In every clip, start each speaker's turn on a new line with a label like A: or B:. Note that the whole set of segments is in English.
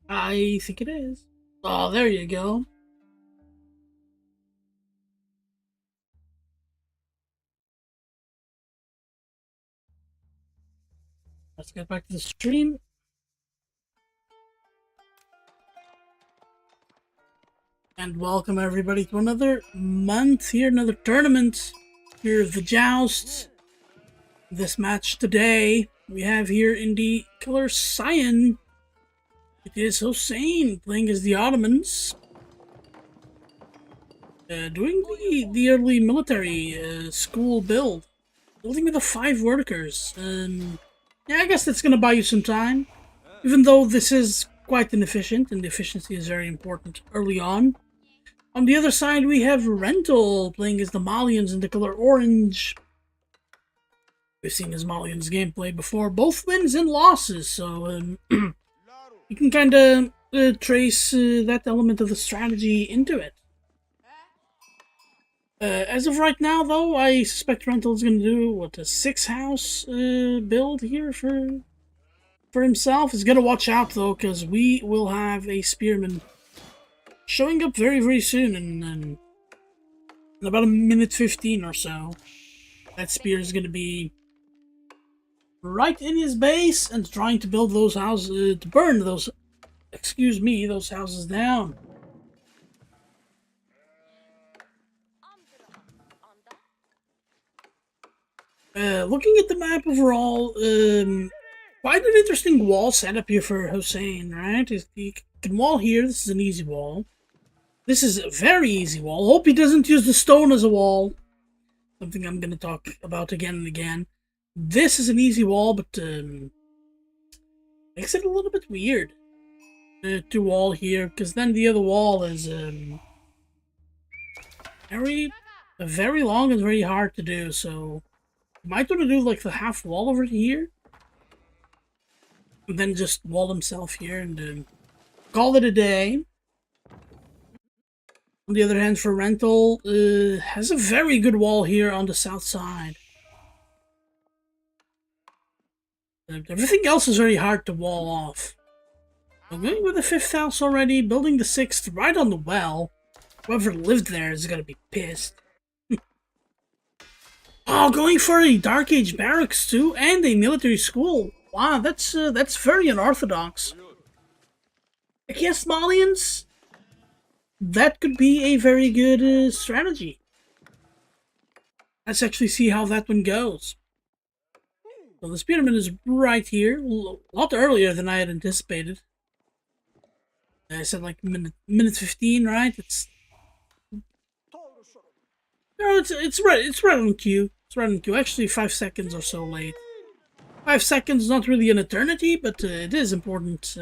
A: I think it is. Oh, there you go. Let's get back to the stream. And welcome everybody to another month here, another tournament. Here is the joust. This match today, we have here in the color cyan. It is Hosein playing as the Ottomans. Doing the early military school build. Building with the 5 workers. Yeah, I guess that's gonna buy you some time. Even though this is quite inefficient, and the efficiency is very important early on. On the other side, we have Rental playing as the Malians in the color orange. We've seen his Malians gameplay before, both wins and losses, so you can kind of trace that element of the strategy into it. As of right now, though, I suspect Rental is going to do, what, a 6-house build here for himself. He's going to watch out, though, because we will have a Spearman showing up very, very soon, in about a minute 15 or so. That spear is going to be right in his base and trying to build those houses, to burn those, those houses down. Looking at the map overall, quite an interesting wall setup here for Hosein, right? He can wall here, this is an easy wall. This is a very easy wall. Hope he doesn't use the stone as a wall. Something I'm going to talk about again and again. This is an easy wall, but makes it a little bit weird to wall here, because then the other wall is very long and very hard to do. So might want to do like the half wall over here, and then just wall himself here and call it a day. On the other hand, for Rental, has a very good wall here on the south side. Everything else is very hard to wall off. I'm going with the 5th house already, building the 6th right on the well. Whoever lived there is going to be pissed. Oh, going for a Dark Age barracks too, and a military school. Wow, that's very unorthodox. Against Malians, that could be a very good strategy. Let's actually see how that one goes. So the Spearman is right here, a lot earlier than I had anticipated. I said like minute 15, right? It's right on cue. It's right on cue. Actually, 5 seconds or so late. 5 seconds, not really an eternity, but it is important.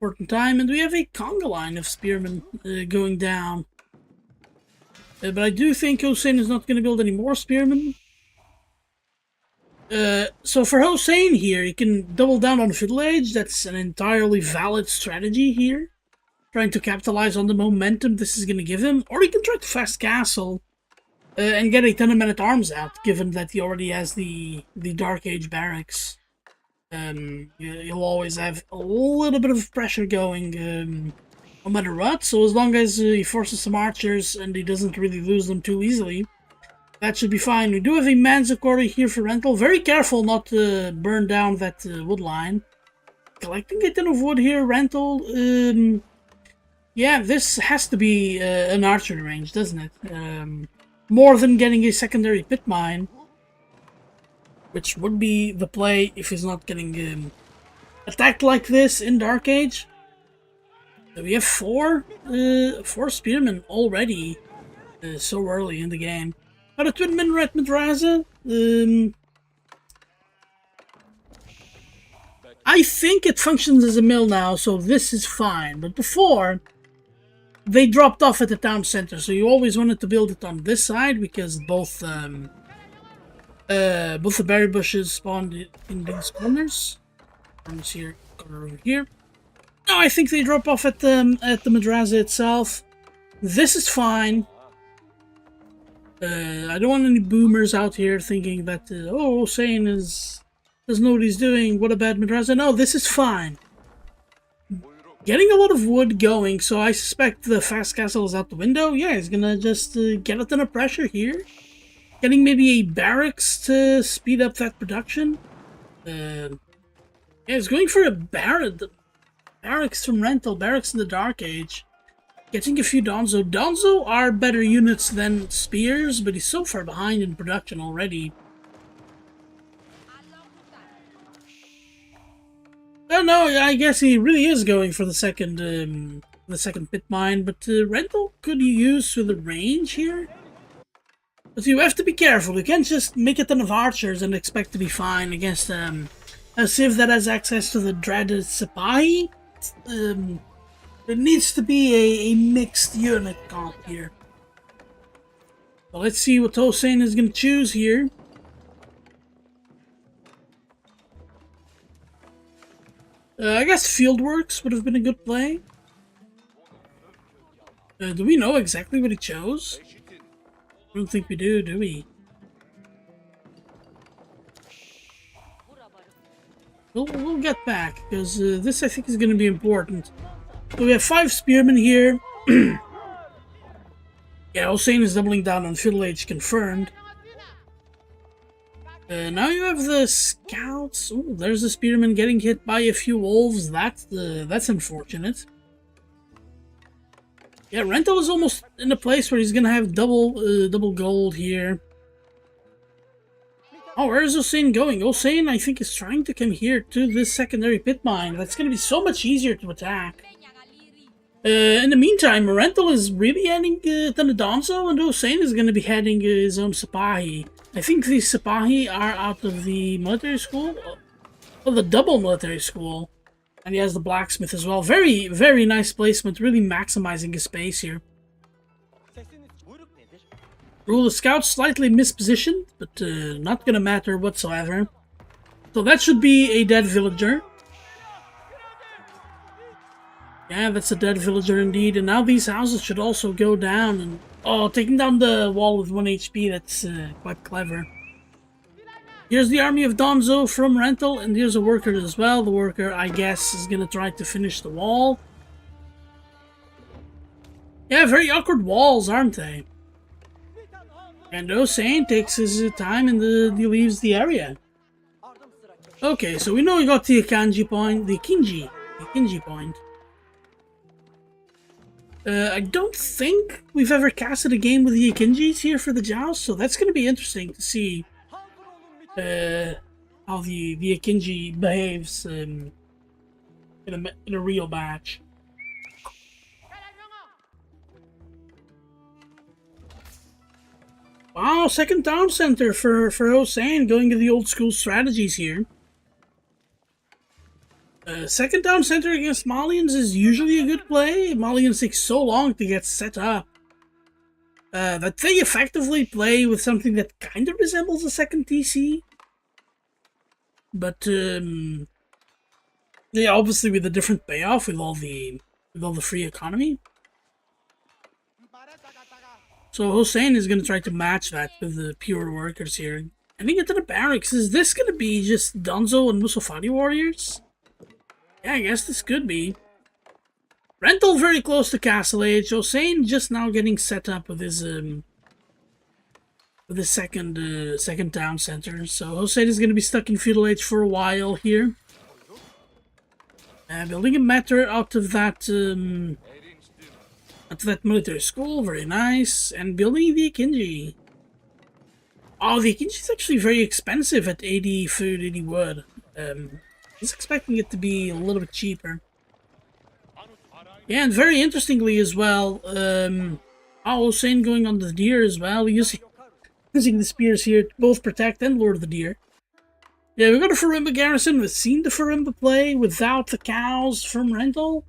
A: Important time, and we have a conga line of Spearmen going down. But I do think Hosein is not going to build any more Spearmen. So for Hosein here, he can double down on Fiddle Age. That's an entirely valid strategy here. Trying to capitalize on the momentum this is going to give him. Or he can try to fast castle and get a ton of men-at-arms out, given that he already has the Dark Age barracks. You'll always have a little bit of pressure going no matter what, so as long as he forces some archers and he doesn't really lose them too easily, that should be fine. We do have a Manzacori here for Rental. Very careful not to burn down that wood line. Collecting a ton of wood here, Rental. Yeah, this has to be an archery range, doesn't it? More than getting a secondary pit mine. Which would be the play if he's not getting attacked like this in Dark Age. So we have four Spearmen already so early in the game. Got a Twin Minaret Madraza. I think it functions as a mill now, so this is fine. But before, they dropped off at the town center, so you always wanted to build it on this side because both the berry bushes spawned in these corners. Corners here, corner over here. No, I think they drop off at the madrasa itself. This is fine. I don't want any boomers out here thinking that oh, Hosein doesn't know what he's doing. What a bad madrasa. No, this is fine. Getting a lot of wood going, so I suspect the fast castle is out the window. Yeah, he's gonna just get a ton of pressure here. Getting maybe a barracks to speed up that production. Yeah, he's going for a barracks from rental, barracks in the Dark Age. Getting a few Donzo. Donzo are better units than spears, but he's so far behind in production already. Oh no, I guess he really is going for the second pit mine, but rental could you use with the range here? But you have to be careful. You can't just make a ton of archers and expect to be fine against a civ that has access to the dreaded Sipahi. There needs to be a mixed unit comp here. So let's see what Hosein is going to choose here. I guess Fieldworks would have been a good play. Do we know exactly what he chose? I don't think we do we? We'll get back, because this I think is going to be important. So we have 5 spearmen here. Yeah, Hosein is doubling down on Fiddle Age confirmed. Now you have the scouts. Oh, there's the spearman getting hit by a few wolves. That's unfortunate. Yeah, Rental is almost in a place where he's gonna have double gold here. Oh, where is Hosein going? Hosein, I think, is trying to come here to this secondary pit mine. That's gonna be so much easier to attack. In the meantime, Rental is really heading to the Donzo, and Hosein is gonna be heading his own Sipahi. I think the Sipahi are out of the military school. Oh, the double military school. And he has the blacksmith as well. Very, very nice placement. Really maximizing his space here. Rule the scouts slightly mispositioned, but not gonna matter whatsoever. So that should be a dead villager. Yeah, that's a dead villager indeed. And now these houses should also go down. And oh, taking down the wall with 1 HP, that's quite clever. Here's the army of Donzo from Rental, and here's a worker as well. The worker, I guess, is gonna try to finish the wall. Yeah, very awkward walls, aren't they? And Hosein takes his time and he leaves the area. Okay, so we know we got the Akinji point, the Akinji point. I don't think we've ever casted a game with the Akinjis here for the joust, so that's going to be interesting to see how the Akinji behaves in a real match. Wow, second town center for Hosein, going to the old school strategies here. Second town center against Malians is usually a good play. Malians take so long to get set up that they effectively play with something that kind of resembles a second TC. But yeah, obviously with a different payoff with all the free economy. So Hosein is going to try to match that with the pure workers here. Heading into the barracks, is this going to be just Donzo and Musofati warriors? Yeah, I guess this could be. Rental very close to Castle Age. Hosein just now getting set up with his second town center. So Hosein is going to be stuck in Feudal Age for a while here. Building a matter out of that military school, very nice, and building the Akinji. Oh, the Akinji is actually very expensive at 80 food, 80 wood. I was expecting it to be a little bit cheaper. Yeah, and very interestingly as well, Hosein going on the deer as well, using the spears here to both protect and lure the deer. Yeah, we got a Farimba garrison. We've seen the Farimba play without the cows from Rental.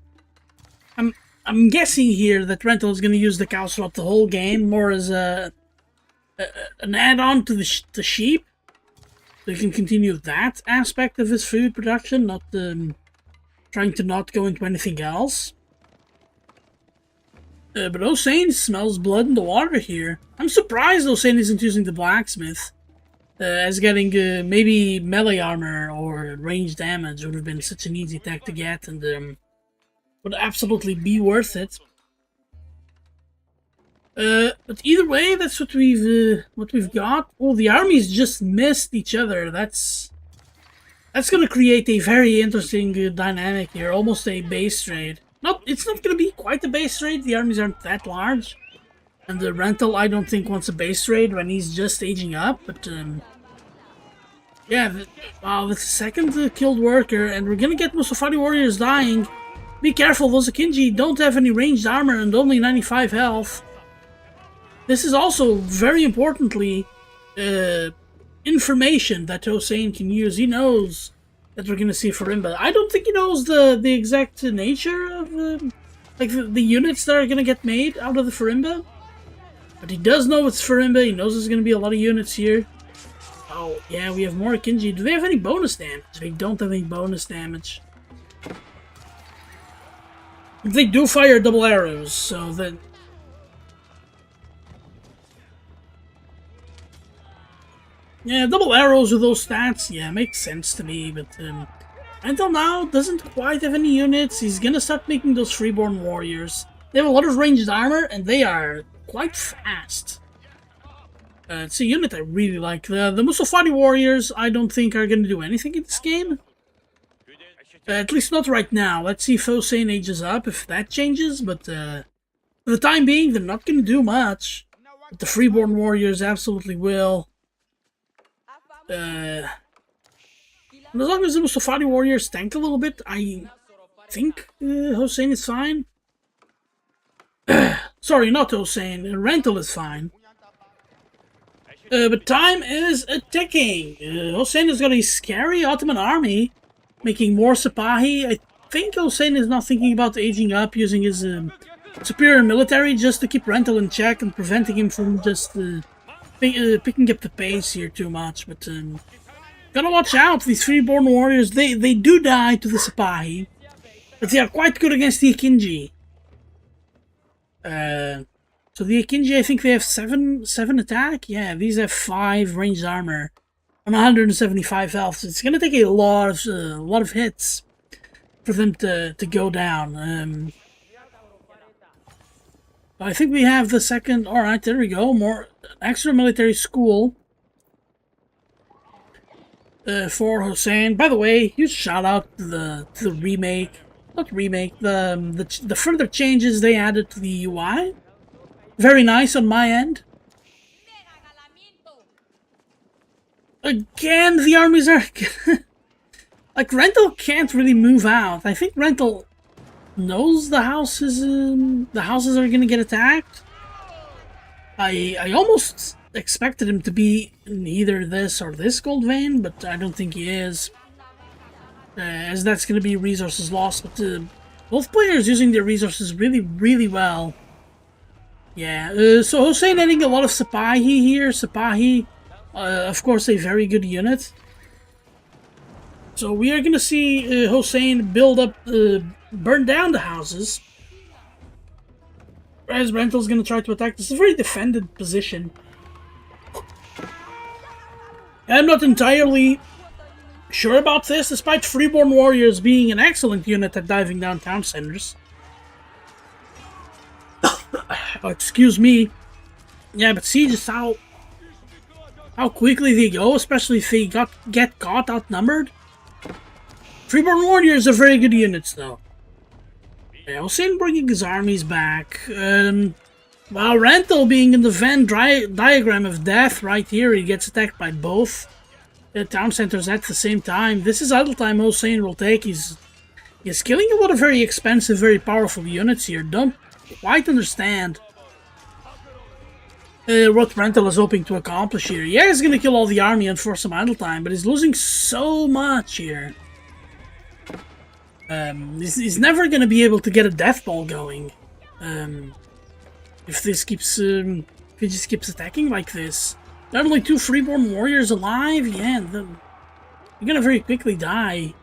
A: I'm guessing here that Rental is going to use the cows throughout the whole game, more as an add-on to the sheep. So he can continue that aspect of his food production, not trying to not go into anything else. But Hosein smells blood in the water here. I'm surprised Hosein isn't using the blacksmith. As getting maybe melee armor or range damage would have been such an easy tech to get, and would absolutely be worth it. But either way, that's what we've got. Oh, the armies just missed each other. That's gonna create a very interesting dynamic here, almost a base trade. It's not gonna be quite a base trade. The armies aren't that large, and the rental I don't think wants a base trade when he's just aging up. But yeah, wow, the second killed worker, and we're gonna get Musafari warriors dying. Be careful, those Akinji don't have any ranged armor and only 95 health. This is also, very importantly, information that Hosein can use. He knows that we're gonna see Farimba. I don't think he knows the exact nature of like the units that are gonna get made out of the Farimba. But he does know it's Farimba. He knows there's gonna be a lot of units here. Oh yeah, we have more Akinji. Do they have any bonus damage? They don't have any bonus damage. They do fire double arrows, so then. Yeah, double arrows with those stats, yeah, makes sense to me, but until now, doesn't quite have any units. He's gonna start making those freeborn warriors. They have a lot of ranged armor, and they are quite fast. It's a unit I really like. The Musafari warriors, I don't think are gonna do anything in this game. At least not right now. Let's see if Hosein ages up, if that changes, but for the time being, they're not gonna do much. But the freeborn warriors absolutely will. And as long as the Musafari warriors tank a little bit, I think Hosein is fine. Sorry, not Hosein. Rental is fine. But time is ticking. Hosein has got a scary Ottoman army, making more Sipahi. I think Hosein is not thinking about aging up, using his superior military just to keep Rental in check and preventing him from just picking up the pace here too much. But gotta watch out, these freeborn warriors, they do die to the Sipahi, but they are quite good against the Akinji. So the Akinji, I think they have 7 attack. Yeah, these have 5 ranged armor on 175 health. So it's gonna take a lot of hits for them to go down. I think we have the second. All right, there we go. More extra military school for Hosein. By the way, huge shout out to the remake, not remake, the further changes they added to the UI. Very nice on my end. Again, the armies are like Rental can't really move out. I think Rental knows the houses are gonna get attacked. I almost expected him to be in either this or this gold vein, but I don't think he is, as that's gonna be resources lost. But both players using their resources really well. Yeah, so Hosein adding a lot of Sipahi here. Sipahi, of course, a very good unit. So we are gonna see Hosein build up, burn down the houses, as Rental's gonna try to attack. This is a very defended position. I'm not entirely sure about this, despite Freeborn Warriors being an excellent unit at diving down town centers. Oh, excuse me. Yeah, but see just how quickly they go, especially if they get caught outnumbered. Freeborn Warriors are very good units, though. Yeah, Hosein bringing his armies back. While Rental being in the Venn diagram of death right here, he gets attacked by both town centers at the same time. This is idle time Hosein will take. He's killing a lot of very expensive, very powerful units here. Don't quite understand what Rental is hoping to accomplish here. Yeah, he's gonna kill all the army and force some idle time, but he's losing so much here. He's never gonna be able to get a death ball going. If this keeps, if he just keeps attacking like this. There are only 2 Freeborn Warriors alive. Yeah, they're gonna very quickly die.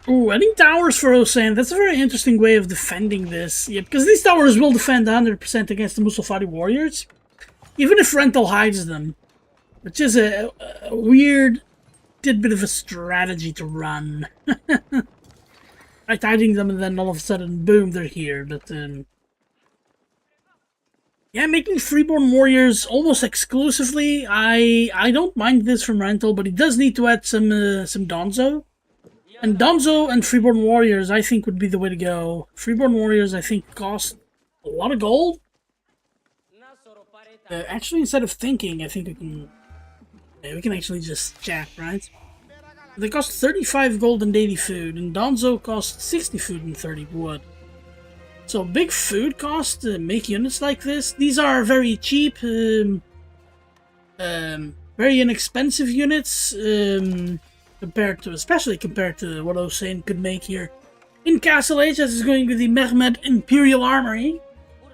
A: Ooh, adding towers for Hosein. That's a very interesting way of defending this. Yeah, because these towers will defend 100% against the Musafari warriors, even if Rental hides them. which is a weird tidbit of a strategy to run. Right, hiding them and then all of a sudden, boom, they're here. But yeah, making Freeborn Warriors almost exclusively. I don't mind this from Rental, but he does need to add some Donzo. And Donzo and Freeborn Warriors, I think, would be the way to go. Freeborn Warriors, I think, cost a lot of gold. Actually, instead of thinking, I think we can actually just chat, right? They cost 35 gold and 80 food, and Donzo costs 60 food and 30 wood. So big food cost to make units like this. These are very cheap, very inexpensive units, especially compared to what Hosein could make here. In Castle Age, as is going with the Mehmed Imperial Armory.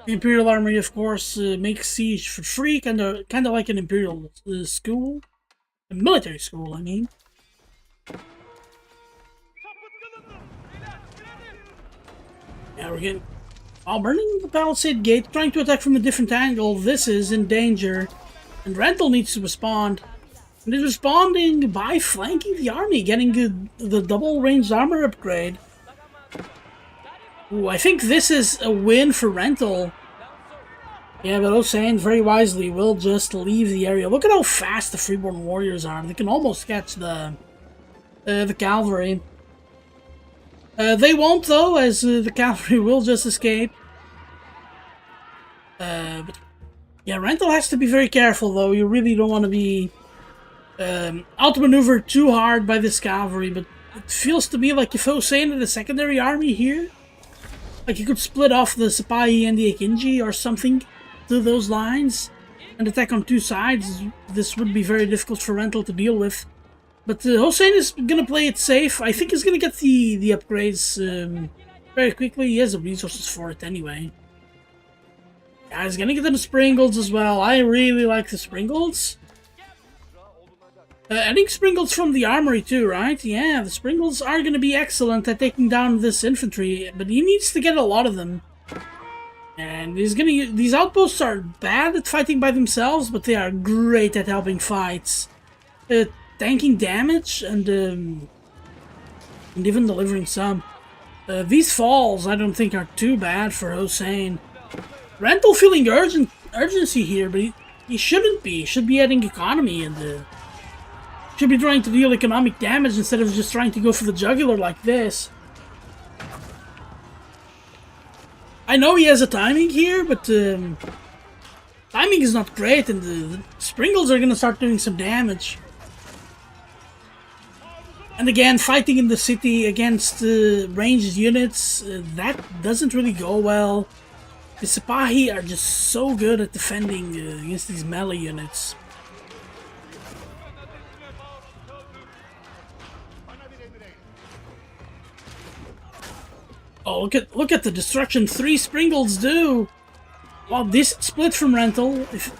A: The Imperial Armory, of course, makes siege for free, kind of like an Imperial school. A military school, I mean. Yeah, we're getting... While burning the palisade gate, trying to attack from a different angle, this is in danger. And Rental needs to respond. And he's responding by flanking the army, getting the double ranged armor upgrade. Ooh, I think this is a win for Rental. Yeah, but Hosein very wisely will just leave the area. Look at how fast the Freeborn Warriors are. They can almost catch the cavalry. They won't, though, as the cavalry will just escape. But yeah, Rental has to be very careful, though. You really don't want to be outmaneuvered too hard by this cavalry. But it feels to me like if Hosein had a secondary army here, like you could split off the Sipahi and the Akinji or something to those lines and attack on two sides, this would be very difficult for Rental to deal with. But Hosein is going to play it safe. I think he's going to get the upgrades very quickly. He has the resources for it anyway. Yeah, he's going to get the Springles as well. I really like the Springles. Adding Springles from the armory too, right? Yeah, the Springles are going to be excellent at taking down this infantry, but he needs to get a lot of them. And he's going to... These outposts are bad at fighting by themselves, but they are great at helping fights. Tanking damage and even delivering some. These falls, I don't think, are too bad for Hosein. Rental feeling urgency here, but he shouldn't be. He should be adding economy and should be trying to deal economic damage instead of just trying to go for the jugular like this. I know he has a timing here, but timing is not great, and the Springles are going to start doing some damage. And again, fighting in the city against ranged units, that doesn't really go well. The Sipahi are just so good at defending against these melee units. Oh, look at the destruction 3 Springles do! Wow, this split from Rental. If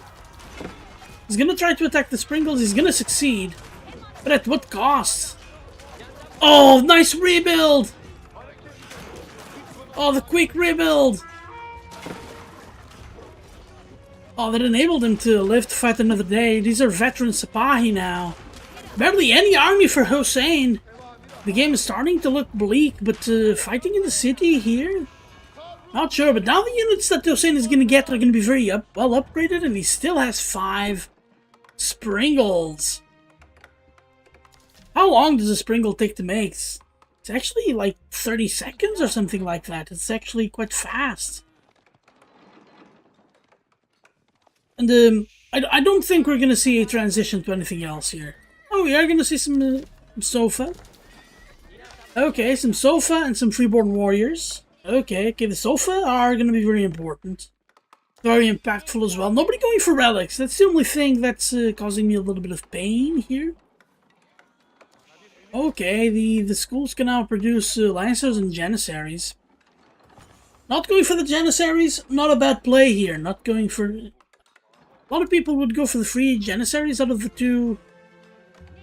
A: he's gonna try to attack the Springles, he's gonna succeed. But at what cost? Oh, nice rebuild! Oh, the quick rebuild! Oh, that enabled him to live to fight another day. These are veteran Sipahi now. Barely any army for Hosein. The game is starting to look bleak, but fighting in the city here? Not sure, but now the units that Hosein is going to get are going to be very well upgraded, and he still has 5 Springles. How long does a Springle take to make? It's actually like 30 seconds or something like that. It's actually quite fast. And I don't think we're going to see a transition to anything else here. Oh, we are going to see some Sofa. Okay, some Sofa and some Freeborn Warriors. Okay, the Sofa are going to be very important. Very impactful as well. Nobody going for relics. That's the only thing that's causing me a little bit of pain here. Okay, the schools can now produce Lancers and Janissaries. Not going for the Janissaries, not a bad play here. Not going for... A lot of people would go for the free Janissaries out of the two...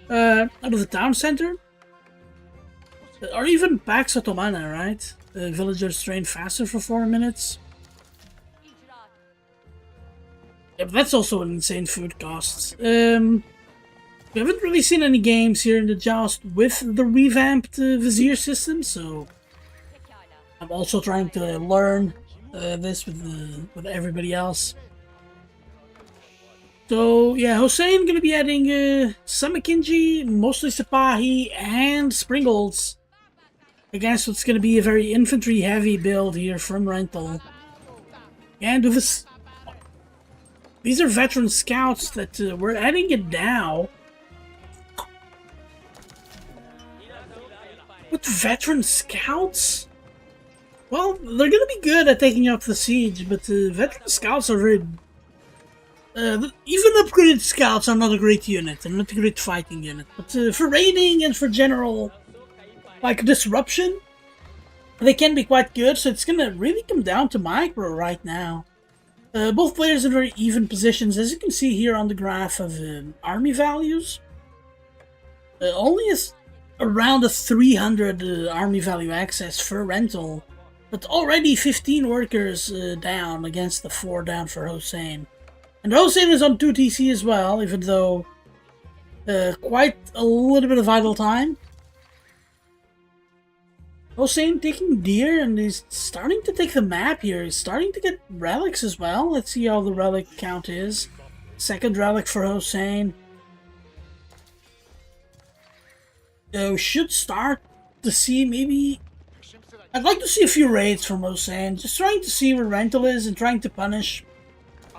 A: out of the town center. Or even Pax Ottomana, right? The villagers train faster for 4 minutes. Yeah, but that's also an insane food cost. We haven't really seen any games here in the Joust with the revamped Vizier system, so I'm also trying to learn this with everybody else. So yeah, Hosein gonna be adding some Akinji, mostly Sipahi, and Springles against what's gonna be a very infantry-heavy build here from Rental. And with this, these are veteran scouts that we're adding it now. With veteran scouts? Well, they're gonna be good at taking up the siege, but veteran scouts are very... even upgraded scouts are not a great unit, they're not a great fighting unit. But for raiding and for general, like, disruption, they can be quite good, so it's gonna really come down to micro right now. Both players in very even positions, as you can see here on the graph of army values. Only around a 300 army value access for Rental, but already 15 workers down against the 4 down for Hosein. And Hosein is on 2 TC as well, even though quite a little bit of idle time. Hosein taking deer, and he's starting to take the map here. He's starting to get relics as well. Let's see how the relic count is. Second relic for Hosein. We should start to see maybe... I'd like to see a few raids from Hosein. Just trying to see where Rental is and trying to punish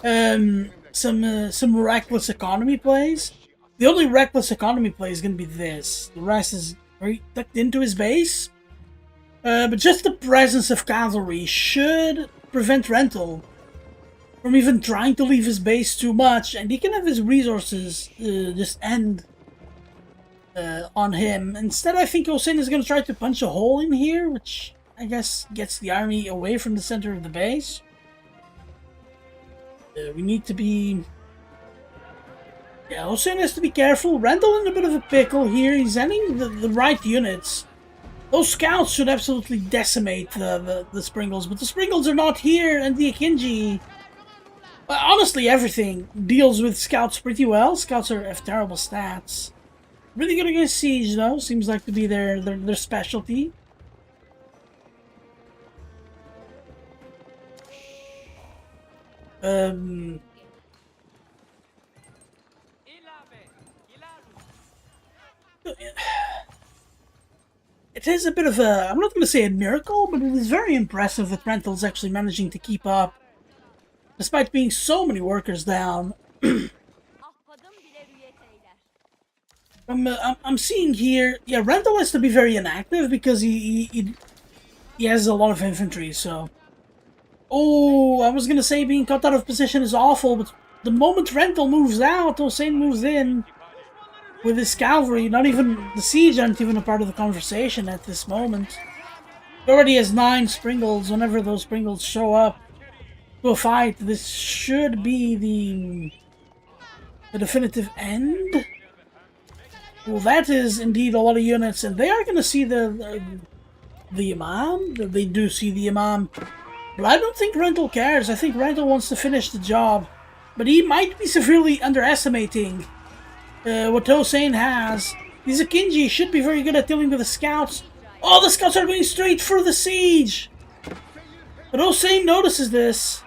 A: some reckless economy plays. The only reckless economy play is going to be this. The rest is very tucked into his base. But just the presence of cavalry should prevent Rental from even trying to leave his base too much, and he can have his resources just end on him. Instead, I think Hosein is going to try to punch a hole in here, which I guess gets the army away from the center of the base. We need to be... Yeah, Hosein has to be careful. Rental in a bit of a pickle here. He's sending the right units. Those scouts should absolutely decimate the Springles, but the Springles are not here, and the Akinji... honestly, everything deals with scouts pretty well. Scouts have terrible stats. Really good against siege, though. Seems like to be their specialty. It is a bit of a, I'm not going to say a miracle, but it is very impressive that Rental's actually managing to keep up, despite being so many workers down. I'm seeing here, yeah, Rental has to be very inactive because he has a lot of infantry, so... Oh, I was going to say being cut out of position is awful, but the moment Rental moves out, Hosein moves in. With his cavalry, not even the siege aren't even a part of the conversation at this moment. He already has 9 Springles. Whenever those Springles show up to a fight, this should be the definitive end. Well, that is indeed a lot of units, and they are going to see the Imam. They do see the Imam, but I don't think Rental cares. I think Rental wants to finish the job, but he might be severely underestimating what Hosein has. These Akinji should be very good at dealing with the scouts. Oh, the scouts are going straight for the siege! But Hosein notices this.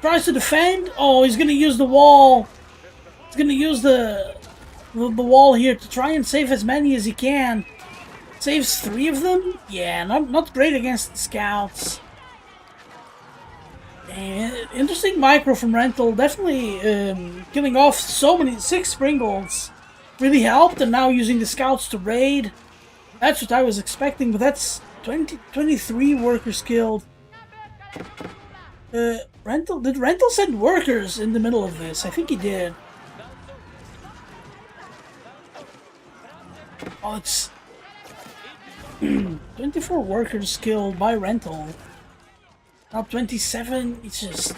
A: Tries to defend. Oh, he's going to use the wall. He's going to use the wall here to try and save as many as he can. Saves 3 of them? Yeah, not great against the scouts. Interesting micro from Rental. Definitely killing off so many 6 Springles really helped, and now using the scouts to raid. That's what I was expecting, but that's 23 workers killed. Did Rental send workers in the middle of this? I think he did. Oh, it's 24 workers killed by Rental. Now 27, it's just...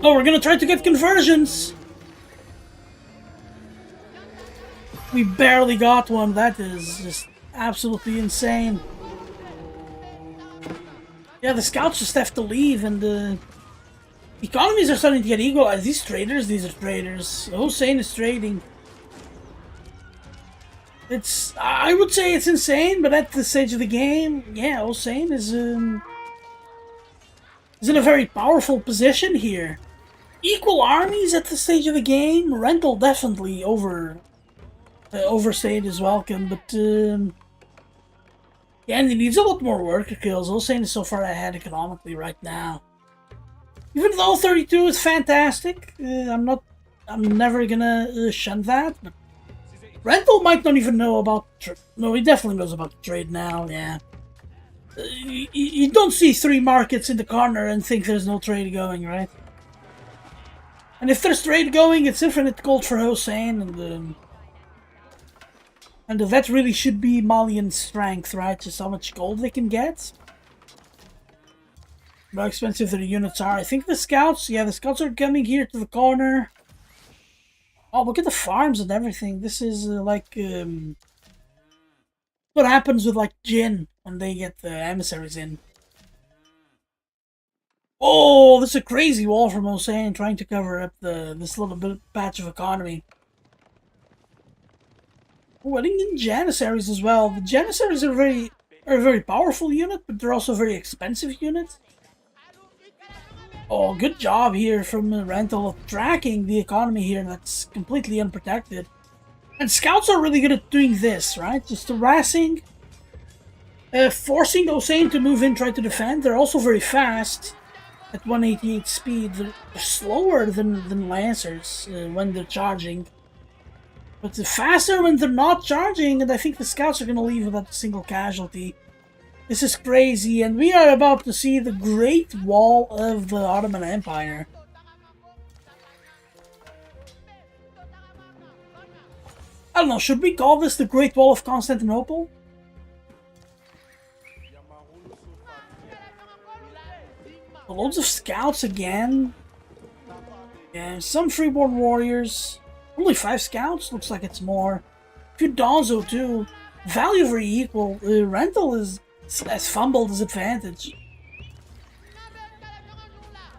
A: Oh, we're gonna try to get conversions! We barely got one. That is just absolutely insane. Yeah, the scouts just have to leave, and Economies are starting to get equalized. These are traders. Hosein is trading. I would say it's insane, but at this stage of the game, yeah, Hosein is in a very powerful position here. Equal armies at this stage of the game. Rental definitely overstayed is welcome, but yeah, and he needs a lot more worker kills. Hosein is so far ahead economically right now. Even though 32 is fantastic, I'm never gonna shun that. But Rental might not even know about. No, he definitely knows about the trade now. Yeah, you don't see 3 markets in the corner and think there's no trade going, right? And if there's trade going, it's infinite gold for Hosein, and that really should be Malian's strength, right? Just how much gold they can get. How expensive their units are. I think the scouts, yeah, the scouts are coming here to the corner. Oh, look at the farms and everything. This is like what happens with like Jin when they get the emissaries in. Oh, this is a crazy wall from Hosein trying to cover up this little bit patch of economy. Oh, I think in Janissaries as well. The Janissaries are a very powerful unit, but they're also a very expensive unit. Oh, good job here from Rental of tracking the economy here that's completely unprotected. And scouts are really good at doing this, right? Just harassing, forcing Hosein to move in, try to defend. They're also very fast at 188 speed. They're slower than Lancers when they're charging. But they're faster when they're not charging, and I think the scouts are going to leave without a single casualty. This is crazy, and we are about to see the Great Wall of the Ottoman Empire. I don't know, should we call this the Great Wall of Constantinople? Loads of scouts again. Yeah, some freeborn warriors. Only 5 scouts? Looks like it's more. A few Donzo too. Value very equal. Rental is as fumbled as advantage.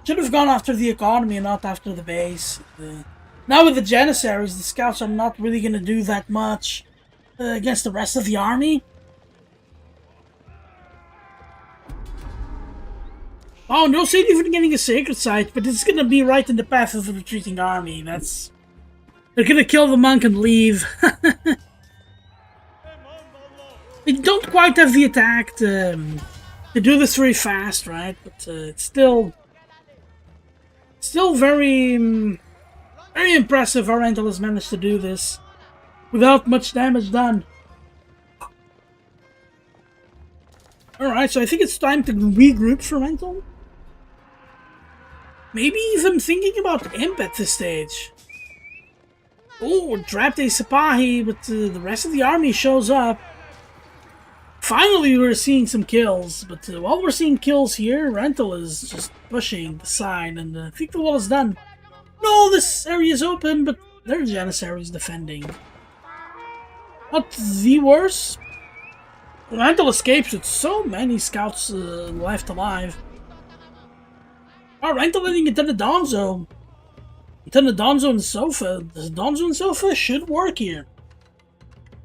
A: Should have gone after the economy and not after the base. Now with the Janissaries, the scouts are not really going to do that much against the rest of the army. Oh, no Saint even getting a sacred site, but it's going to be right in the path of the retreating army. They're going to kill the monk and leave. They don't quite have the attack to do this very fast, right? But it's still very, very impressive how Rental has managed to do this without much damage done. Alright, so I think it's time to regroup for Rental. Maybe even thinking about Imp at this stage. Oh, trapped a Sipahi, but the rest of the army shows up. Finally, we're seeing some kills, but while we're seeing kills here, Rental is just pushing the side, and I think the wall is done. No, this area is open, but their Janissaries defending. Not the worst. Rental escapes with so many scouts left alive. Oh, Rental letting it to the Donzo. Then the Donzo and Sofa. The Donzo and Sofa should work here.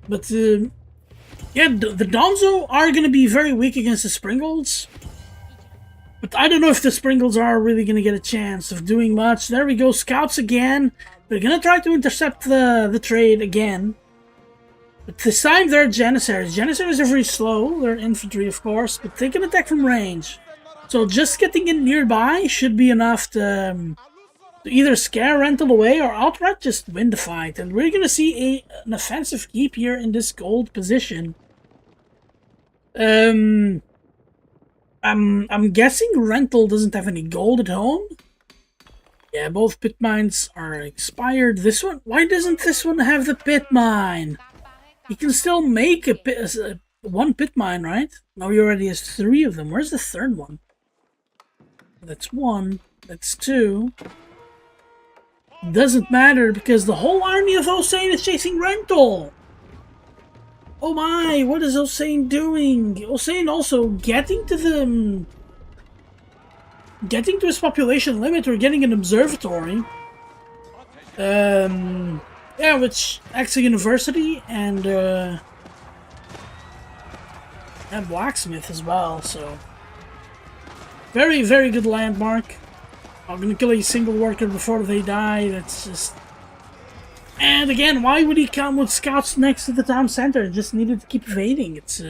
A: But, yeah, the Donzo are going to be very weak against the Springles. But I don't know if the Springles are really going to get a chance of doing much. There we go, scouts again. They're going to try to intercept the trade again. But this time they're Janissaries. Janissaries are very slow. They're infantry, of course, but they can attack from range. So just getting in nearby should be enough to either scare Rental away or outright just win the fight. And we're going to see an offensive keep here in this gold position. I'm guessing Rental doesn't have any gold at home. Yeah, both pit mines are expired. This one, why doesn't this one have the pit mine? He can still make one pit mine, right? Now he already has 3 of them. Where's the third one? That's 1. That's 2. Doesn't matter because the whole army of Hosein is chasing Rental. Oh my, what is Hosein doing? Hosein also getting to them. getting to his population limit, we're getting an observatory. Yeah, which acts a university and blacksmith as well, so very, very good landmark. I'm gonna kill a single worker before they die. That's just... And again, why would he come with scouts next to the town center? Just needed to keep evading. It's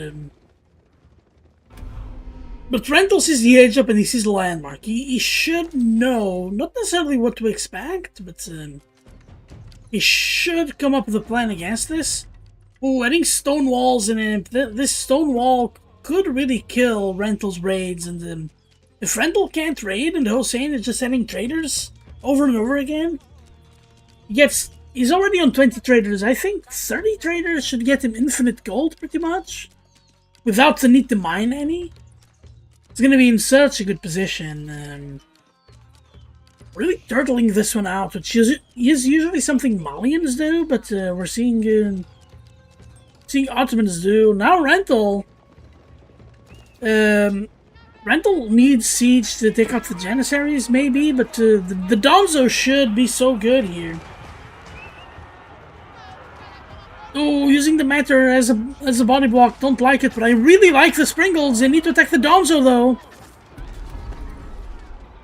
A: But Rental sees the age up and he sees the landmark. He should know, not necessarily what to expect, but he should come up with a plan against this. Oh, adding stone walls in it. This stone wall could really kill Rental's raids, and if Rental can't raid and Hosein is just sending traders over and over again, he's already on 20 traders. I think 30 traders should get him infinite gold pretty much, without the need to mine any. It's gonna be in such a good position. Really turtling this one out, which is usually something Malians do, but we're seeing Ottomans do. Now Rental needs siege to take out the Janissaries, maybe, but the Donzo should be so good here. Oh, using the matter as a body block, don't like it, but I really like the Springles. They need to attack the Donzo, though.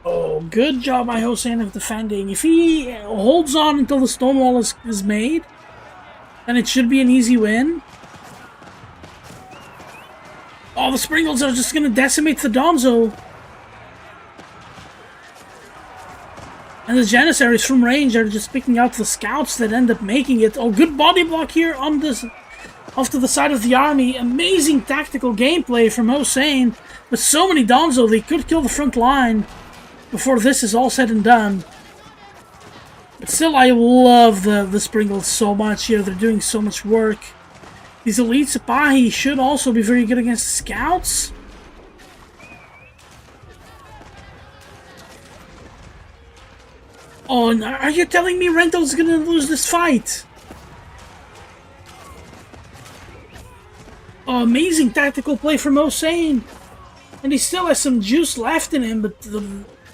A: Oh, good job by Hosein of defending. If he holds on until the stone wall is made, then it should be an easy win. Oh, the Springles are just gonna decimate the Donzo. And the Janissaries from range are just picking out the scouts that end up making it. Oh, good body block here on this, off to the side of the army. Amazing tactical gameplay from Hosein. With so many Donzo, they could kill the front line before this is all said and done. But still, I love the Springles so much here. They're doing so much work. These elite Sipahi should also be very good against scouts. Oh, are you telling me Rental's gonna lose this fight? Oh, amazing tactical play from Hosein. And he still has some juice left in him, but the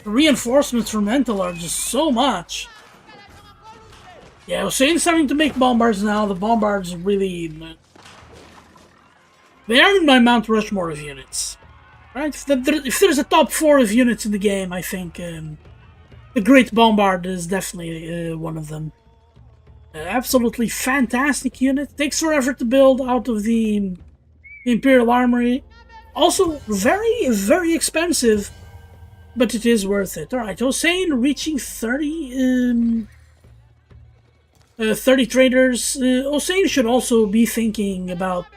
A: reinforcements from Rental are just so much. Yeah, Hosein's starting to make bombards now. The bombards really... They are in my Mount Rushmore of units. Right? If there's a top 4 of units in the game, I think the Great Bombard is definitely one of them. Absolutely fantastic unit. Takes forever to build out of the Imperial Armory. Also very, very expensive, but it is worth it. Alright, Hosein reaching 30 traders. Hosein should also be thinking about,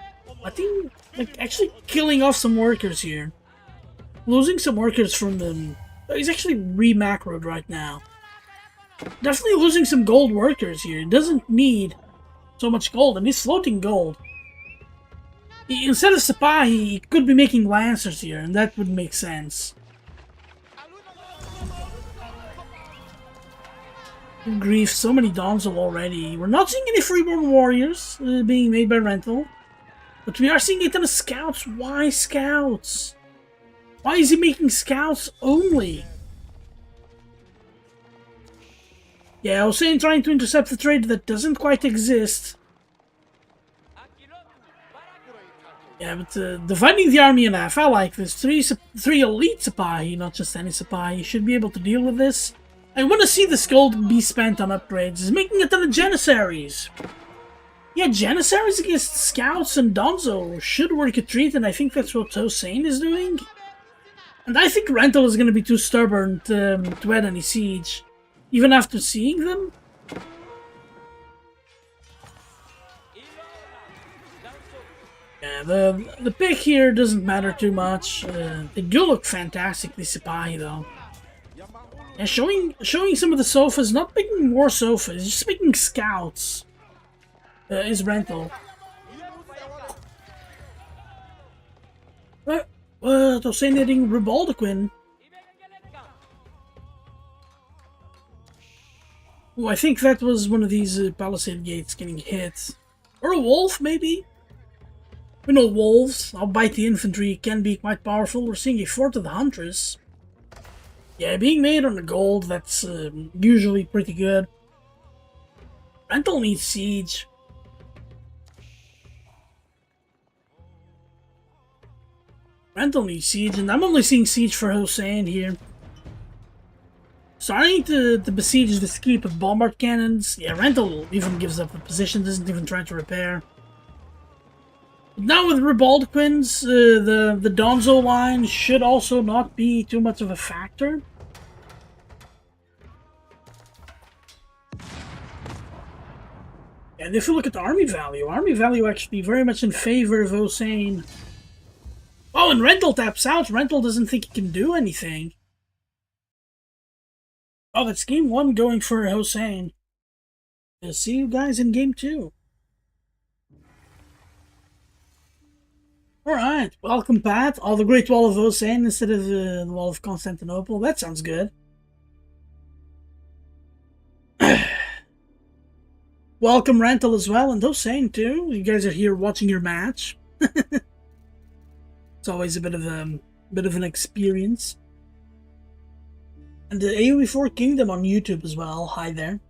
A: I think, like, actually killing off some workers here. Losing some workers from them. He's actually re-macroed right now. Definitely losing some gold workers here. He doesn't need so much gold, and he's floating gold. Instead of Sipahi, he could be making Lancers here, and that would make sense. Good grief, so many Donzo already. We're not seeing any Freeborn Warriors being made by Rental. But we are seeing a ton of Scouts. Why Scouts? Why is he making Scouts only? Yeah, Hosein trying to intercept the trade that doesn't quite exist. Yeah, but dividing the army in half, I like this. Three elite Sipahi, not just any Sipahi, should be able to deal with this. I want to see this gold be spent on upgrades. He's making a ton of Janissaries. Yeah, Janissaries against Scouts and Donzo should work a treat, and I think that's what Hosein is doing. And I think Rental is going to be too stubborn to add any siege, even after seeing them. Yeah, the pick here doesn't matter too much. They do look fantastic, these Sipahi, though. Yeah, showing some of the sofas, not picking more sofas, just picking Scouts. Is Rental. Hosein hitting Rebaldaquin. Oh, I think that was one of these palisade gates getting hit. Or a wolf, maybe? We know wolves. I'll bite the infantry can be quite powerful. We're seeing a Fort of the Huntress. Yeah, being made on the gold, that's usually pretty good. Rental needs siege. Rental needs siege, and I'm only seeing siege for Hosein here. Starting to besiege this keep of bombard cannons. Yeah, Rental even gives up the position, doesn't even try to repair. But now with Rebaldequins, the Donzo line should also not be too much of a factor. And if you look at the army value actually very much in favor of Hosein. Oh, and Rental taps out. Rental doesn't think he can do anything. Oh, that's game 1 going for Hosein. I'll see you guys in game 2. Alright, welcome Pat. Oh, the Great Wall of Hosein instead of the Wall of Constantinople. That sounds good. Welcome Rental as well, and Hosein too. You guys are here watching your match. It's always a bit of an experience. And the AoE4 Kingdom on YouTube as well. Hi there.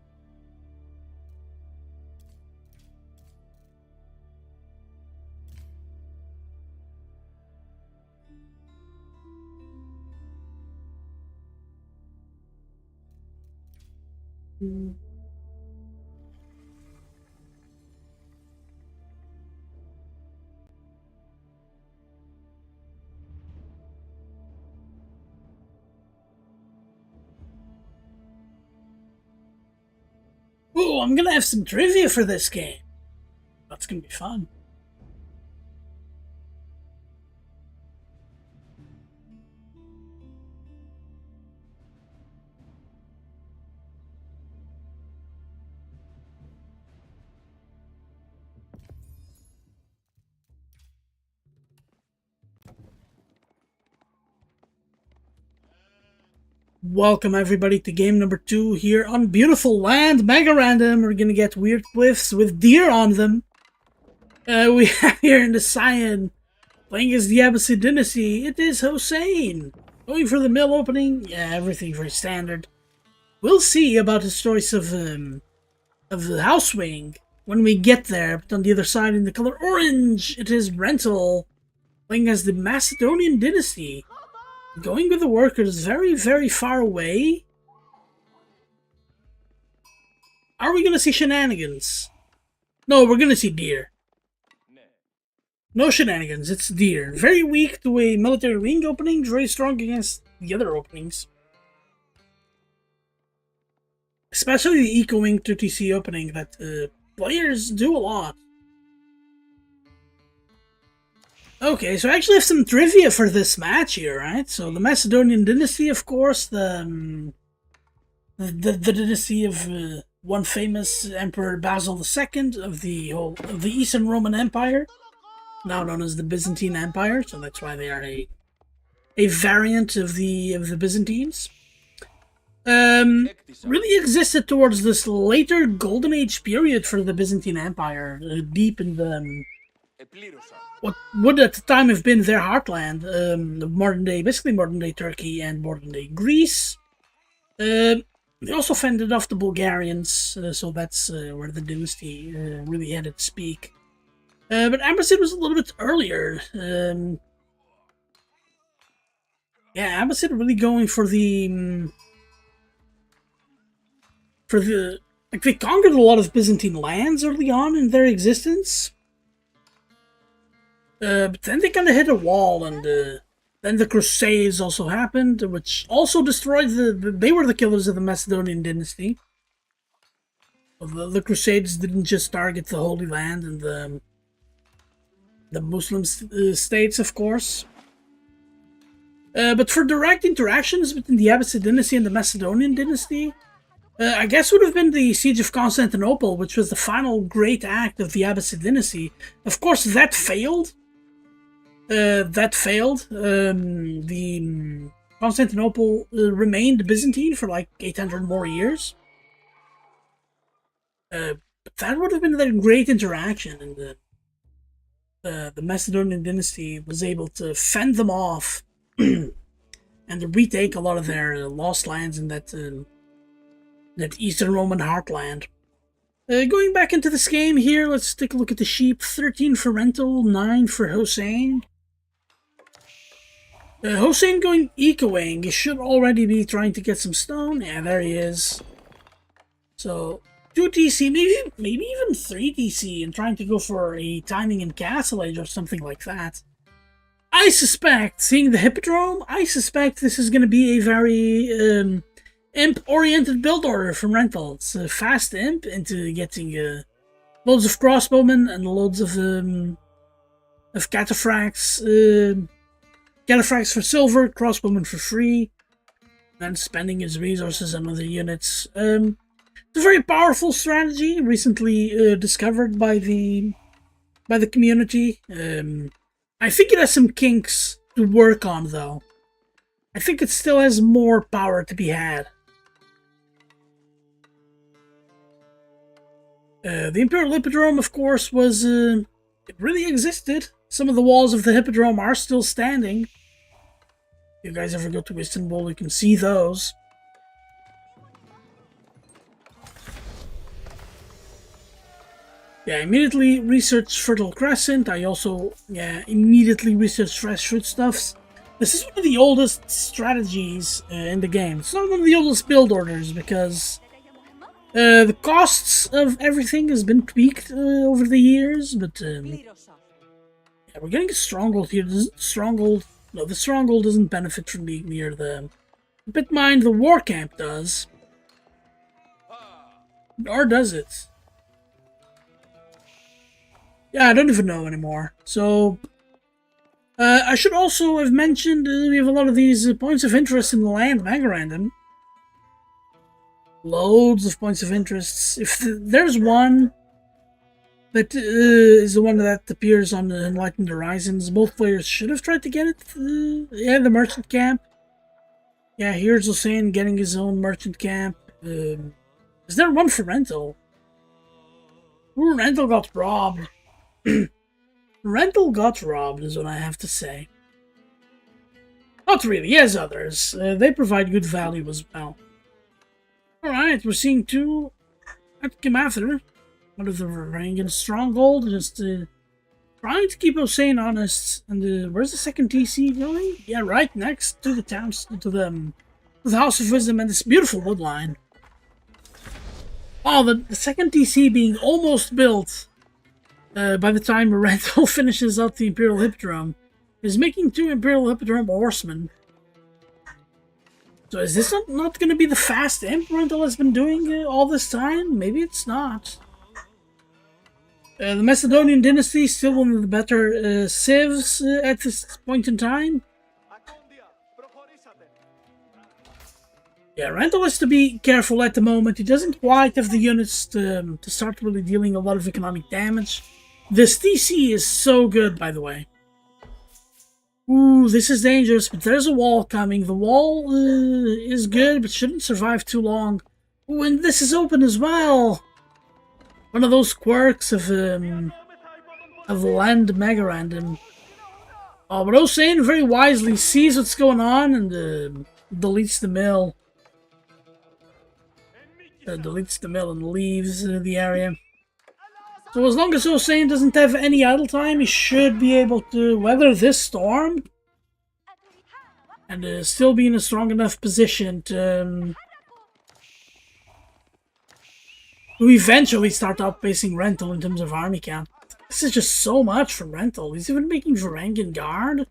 A: Ooh, I'm gonna have some trivia for this game. That's gonna be fun. Welcome everybody to game number 2 here on beautiful land, Mega Random. We're gonna get weird cliffs with deer on them. We have here in the Cyan, playing as the Abbasid Dynasty, it is Hosein. Going for the mill opening, yeah, everything very standard. We'll see about his choice of the house wing when we get there, but on the other side in the color orange, it is Rental, playing as the Macedonian Dynasty. Going with the workers very, very far away. Are we gonna see shenanigans? No, we're gonna see deer. No shenanigans, it's deer. Very weak to a military wing opening, very strong against the other openings. Especially the Eco Wing 2TC opening that players do a lot. Okay, so I actually have some trivia for this match here, right? So the Macedonian Dynasty, of course, the dynasty of one famous Emperor Basil II of the Eastern Roman Empire, now known as the Byzantine Empire. So that's why they are a variant of the Byzantines. Really existed towards this later Golden Age period for the Byzantine Empire, deep in the what would at the time have been their heartland, basically modern day Turkey and modern day Greece. They also fended off the Bulgarians, so that's where the dynasty really had its peak. But Abbasid was a little bit earlier. Yeah, Abbasid really going for the like they conquered a lot of Byzantine lands early on in their existence. But then they kind of hit a wall, and then the Crusades also happened, which also destroyed they were the killers of the Macedonian dynasty. The Crusades didn't just target the Holy Land and the Muslim states, of course. But for direct interactions between the Abbasid dynasty and the Macedonian dynasty, I guess would have been the Siege of Constantinople, which was the final great act of the Abbasid dynasty. Of course, that failed. The Constantinople remained Byzantine for like 800 more years. But that would have been a great interaction, and the Macedonian dynasty was able to fend them off and to retake a lot of their lost lands in that Eastern Roman heartland. Going back into this game here, let's take a look at the sheep. 13 for rental, 9 for Hosein. Hosein going ecoing. He should already be trying to get some stone. Yeah, there he is. So, 2 TC, maybe even 3 TC, and trying to go for a timing in Castle Age or something like that. I suspect, seeing the Hippodrome, I suspect this is going to be a very imp-oriented build order from Rental. It's a fast imp into getting loads of crossbowmen and loads of cataphracts. Cataphracts for silver, crossbowmen for free, and spending his resources on other units. It's a very powerful strategy, recently discovered by the community. I think it has some kinks to work on, though. I think it still has more power to be had. The Imperial Hippodrome, of course, was... it really existed. Some of the walls of the Hippodrome are still standing. If you guys ever go to Istanbul, you can see those. Yeah, I immediately researched Fertile Crescent. I also, immediately researched Fresh Foodstuffs. This is one of the oldest strategies in the game. It's not one of the oldest build orders because the costs of everything has been tweaked over the years, but yeah, we're getting a stronghold here. The stronghold doesn't benefit from being near the pit mine. The war camp does, or does it? Yeah, I don't even know anymore. So I should also have mentioned we have a lot of these points of interest in the land memorandum. Loads of points of interest. If there's one that is the one that appears on the Enlightened Horizons, both players should have tried to get it. Yeah, the merchant camp. Yeah, here's Hosein getting his own merchant camp. Is there one for rental? Ooh, rental got robbed. Rental got robbed is what I have to say. Not really, he has others. They provide good value as well. Alright, we're seeing 2 at Kimathar. Out of the Varangian stronghold, just trying to keep Hosein honest. And where's the second TC going? Yeah, right next to the towns, to the House of Wisdom and this beautiful woodline. Oh, the second TC being almost built by the time Rental finishes out the Imperial Hippodrome is making 2 Imperial Hippodrome horsemen. So is this not going to be the fast imp Rental has been doing all this time? Maybe it's not. The Macedonian dynasty is still one of the better civs at this point in time. Yeah, Rental has to be careful at the moment. He doesn't quite have the units to start really dealing a lot of economic damage. This TC is so good, by the way. Ooh, this is dangerous, but there's a wall coming. The wall is good, but shouldn't survive too long. Ooh, and this is open as well. One of those quirks of land mega random. Oh, but Hosein very wisely sees what's going on and deletes the mill. Deletes the mill and leaves the area. So as long as Hosein doesn't have any idle time, he should be able to weather this storm and still be in a strong enough position to eventually start outpacing Rental in terms of army count. This is just so much from Rental. He's even making Varangian Guard.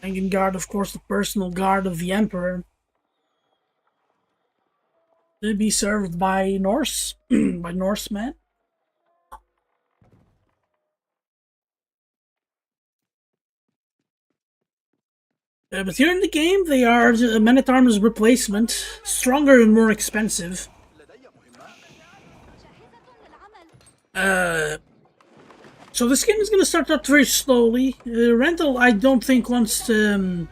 A: Varangian Guard, of course, the personal guard of the Emperor. To be served by Norse, by Norsemen. But here in the game, they are a men-at-arms replacement, stronger and more expensive. So this game is going to start out very slowly. Rental, I don't think, wants to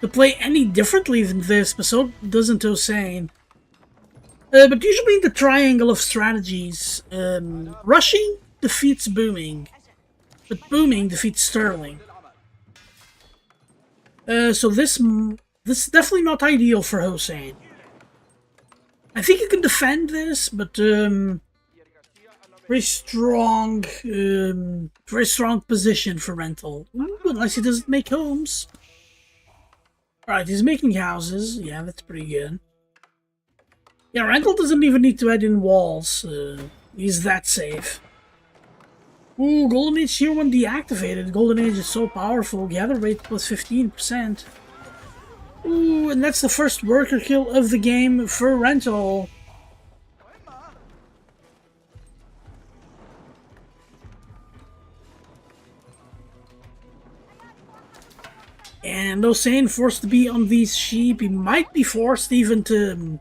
A: play any differently than this, but so doesn't Hosein. But usually in the triangle of strategies, rushing defeats booming, but booming defeats sterling. So this is definitely not ideal for Hosein. I think you can defend this, but very strong position for rental. Ooh, unless he doesn't make homes. Alright, he's making houses. Yeah, that's pretty good. Yeah, rental doesn't even need to add in walls. He's that safe. Ooh, Golden Age Tier 1 deactivated. Golden Age is so powerful. Gather rate plus 15%. Ooh, and that's the first worker kill of the game for rental. And Hosein forced to be on these sheep. He might be forced even to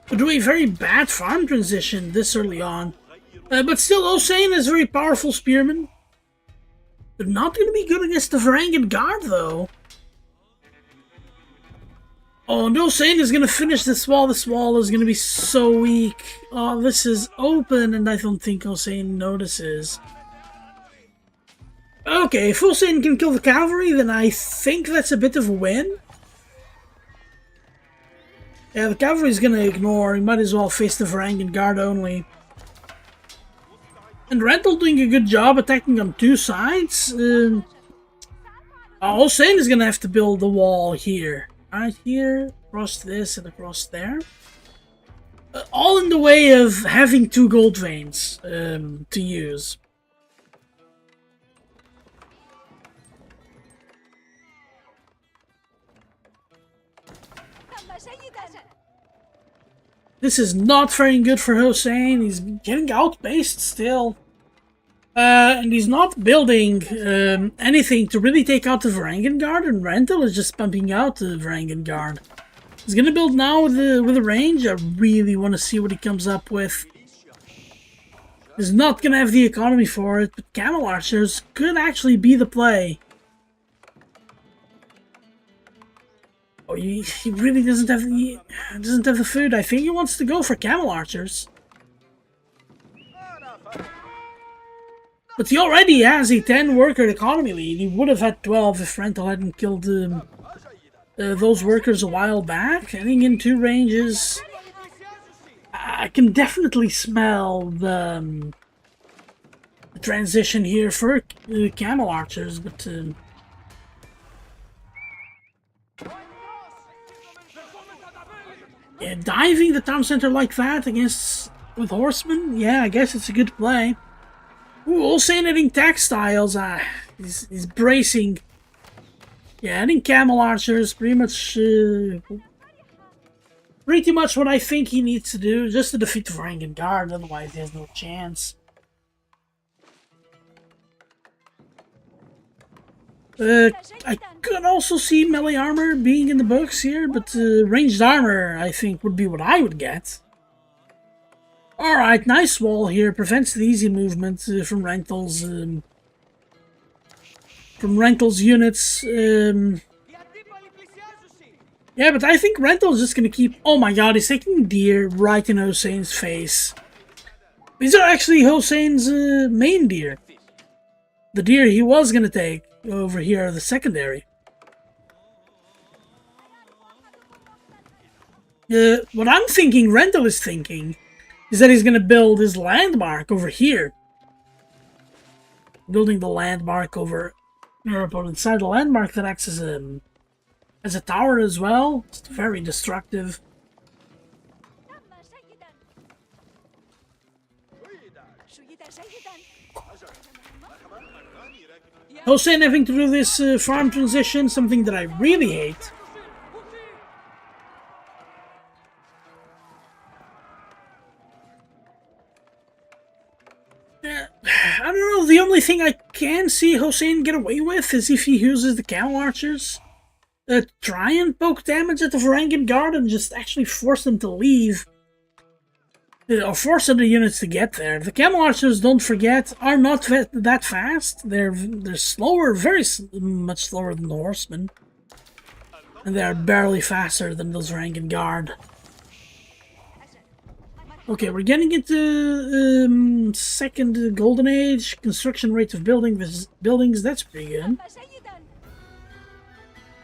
A: do a very bad farm transition this early on. But still, Hosein is a very powerful spearman. They're not going to be good against the Varangian Guard, though. Oh, no, Hosein is going to finish this wall. This wall is going to be so weak. Oh, this is open, and I don't think Hosein notices. Okay, if Hosein can kill the cavalry, then I think that's a bit of a win. Yeah, the cavalry is going to ignore. He might as well face the Varangian Guard only. And Rental doing a good job attacking on two sides. Hosein is going to have to build the wall here. Right here, across this and across there. All in the way of having two gold veins to use. This is not very good for Hosein. He's getting outpaced still. And he's not building anything to really take out the Varangian Guard, and Rental is just pumping out the Varangian Guard. He's gonna build now with the range. I really want to see what he comes up with. He's not gonna have the economy for it, but Camel Archers could actually be the play. Oh, he really doesn't have the food. I think he wants to go for Camel Archers. But he already has a 10 worker economy lead. He would have had 12 if Rental hadn't killed those workers a while back. Heading in two ranges. I can definitely smell the transition here for Camel Archers, but yeah, diving the town center like that with horsemen, yeah, I guess it's a good play. Ooh, Hosein hitting textiles. He's bracing. Yeah, hitting Camel Archers, pretty much what I think he needs to do, just to defeat the Varangian Guard, otherwise he has no chance. I could also see melee armor being in the books here, but ranged armor, I think, would be what I would get. Alright, nice wall here. Prevents the easy movement from Rental's units. Yeah, but I think Rental's just gonna keep... Oh my god, he's taking deer right in Hosein's face. These are actually Hosein's main deer. The deer he was gonna take over here are the secondary. What I'm thinking Rental is thinking is that he's going to build his landmark over here. Building the landmark over your opponent's side. The landmark that acts as a tower as well. It's very destructive. Hosein having to do this farm transition, something that I really hate. I don't know, the only thing I can see Hosein get away with is if he uses the Camel Archers. Try and poke damage at the Varangian Guard and just actually force them to leave. Or force other units to get there. The Camel Archers, don't forget, are not that fast. They're slower, very much slower than the Horsemen. And they're barely faster than those Varangian Guard. Okay, we're getting into second golden age. Construction rate of buildings, that's pretty good.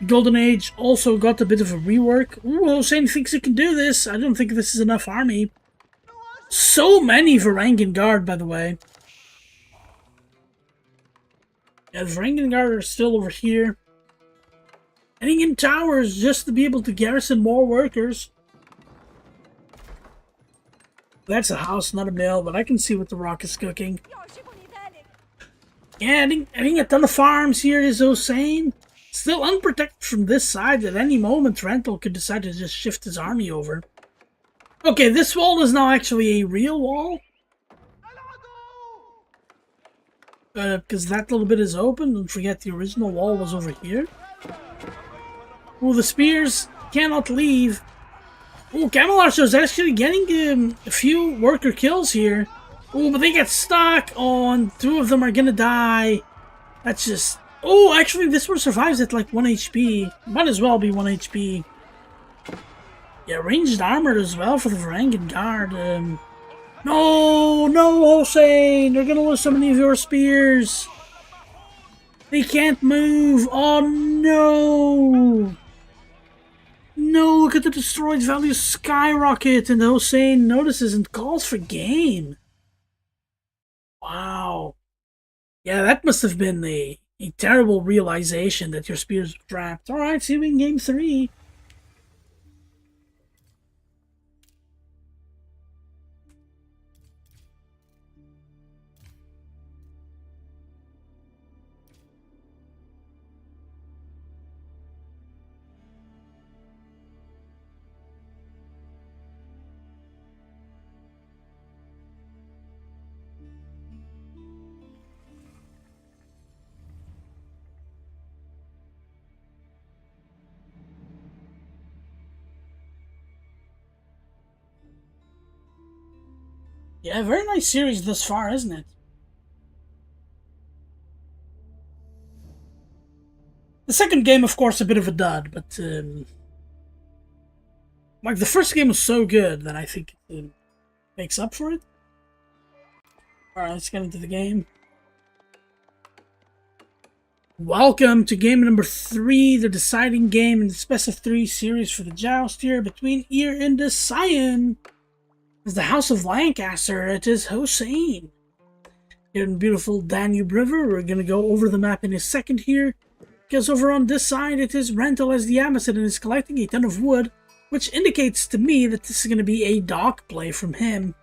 A: Golden Age also got a bit of a rework. Ooh, Hosein thinks he can do this. I don't think this is enough army. So many Varangian Guard, by the way. Yeah, the Varangian Guard are still over here. Heading in towers just to be able to garrison more workers. That's a house, not a mill, but I can see what the rock is cooking. Yeah, adding a ton of farms here is Hosein. Still unprotected from this side. At any moment, Rental could decide to just shift his army over. Okay, this wall is now actually a real wall. Because that little bit is open. Don't forget the original wall was over here. Oh, the spears cannot leave. Oh, Camel Archers actually getting a few worker kills here. Oh, but they get stuck on. Two of them are gonna die. That's just... Oh, actually, this one survives at like 1 HP. Might as well be 1 HP. Yeah, ranged armor as well for the Varangian Guard. No, Hosein! They're gonna lose so many of your spears. They can't move. Oh, no! No, look at the destroyed value skyrocket, and Hosein notices and calls for game. Wow. Yeah, that must have been a terrible realization that your spears were trapped. Alright, see you in game 3. Yeah, very nice series thus far, isn't it? The second game, of course, a bit of a dud, but like the first game was so good that I think it makes up for it. Alright, let's get into the game. Welcome to game number 3, the deciding game in the best of 3 series for the joust here between Ear and the Scion. It's the House of Lancaster, it is Hosein. Here in beautiful Danube River, we're gonna go over the map in a second here. Because over on this side, it is Rental as the Amazon and is collecting a ton of wood, which indicates to me that this is gonna be a dock play from him.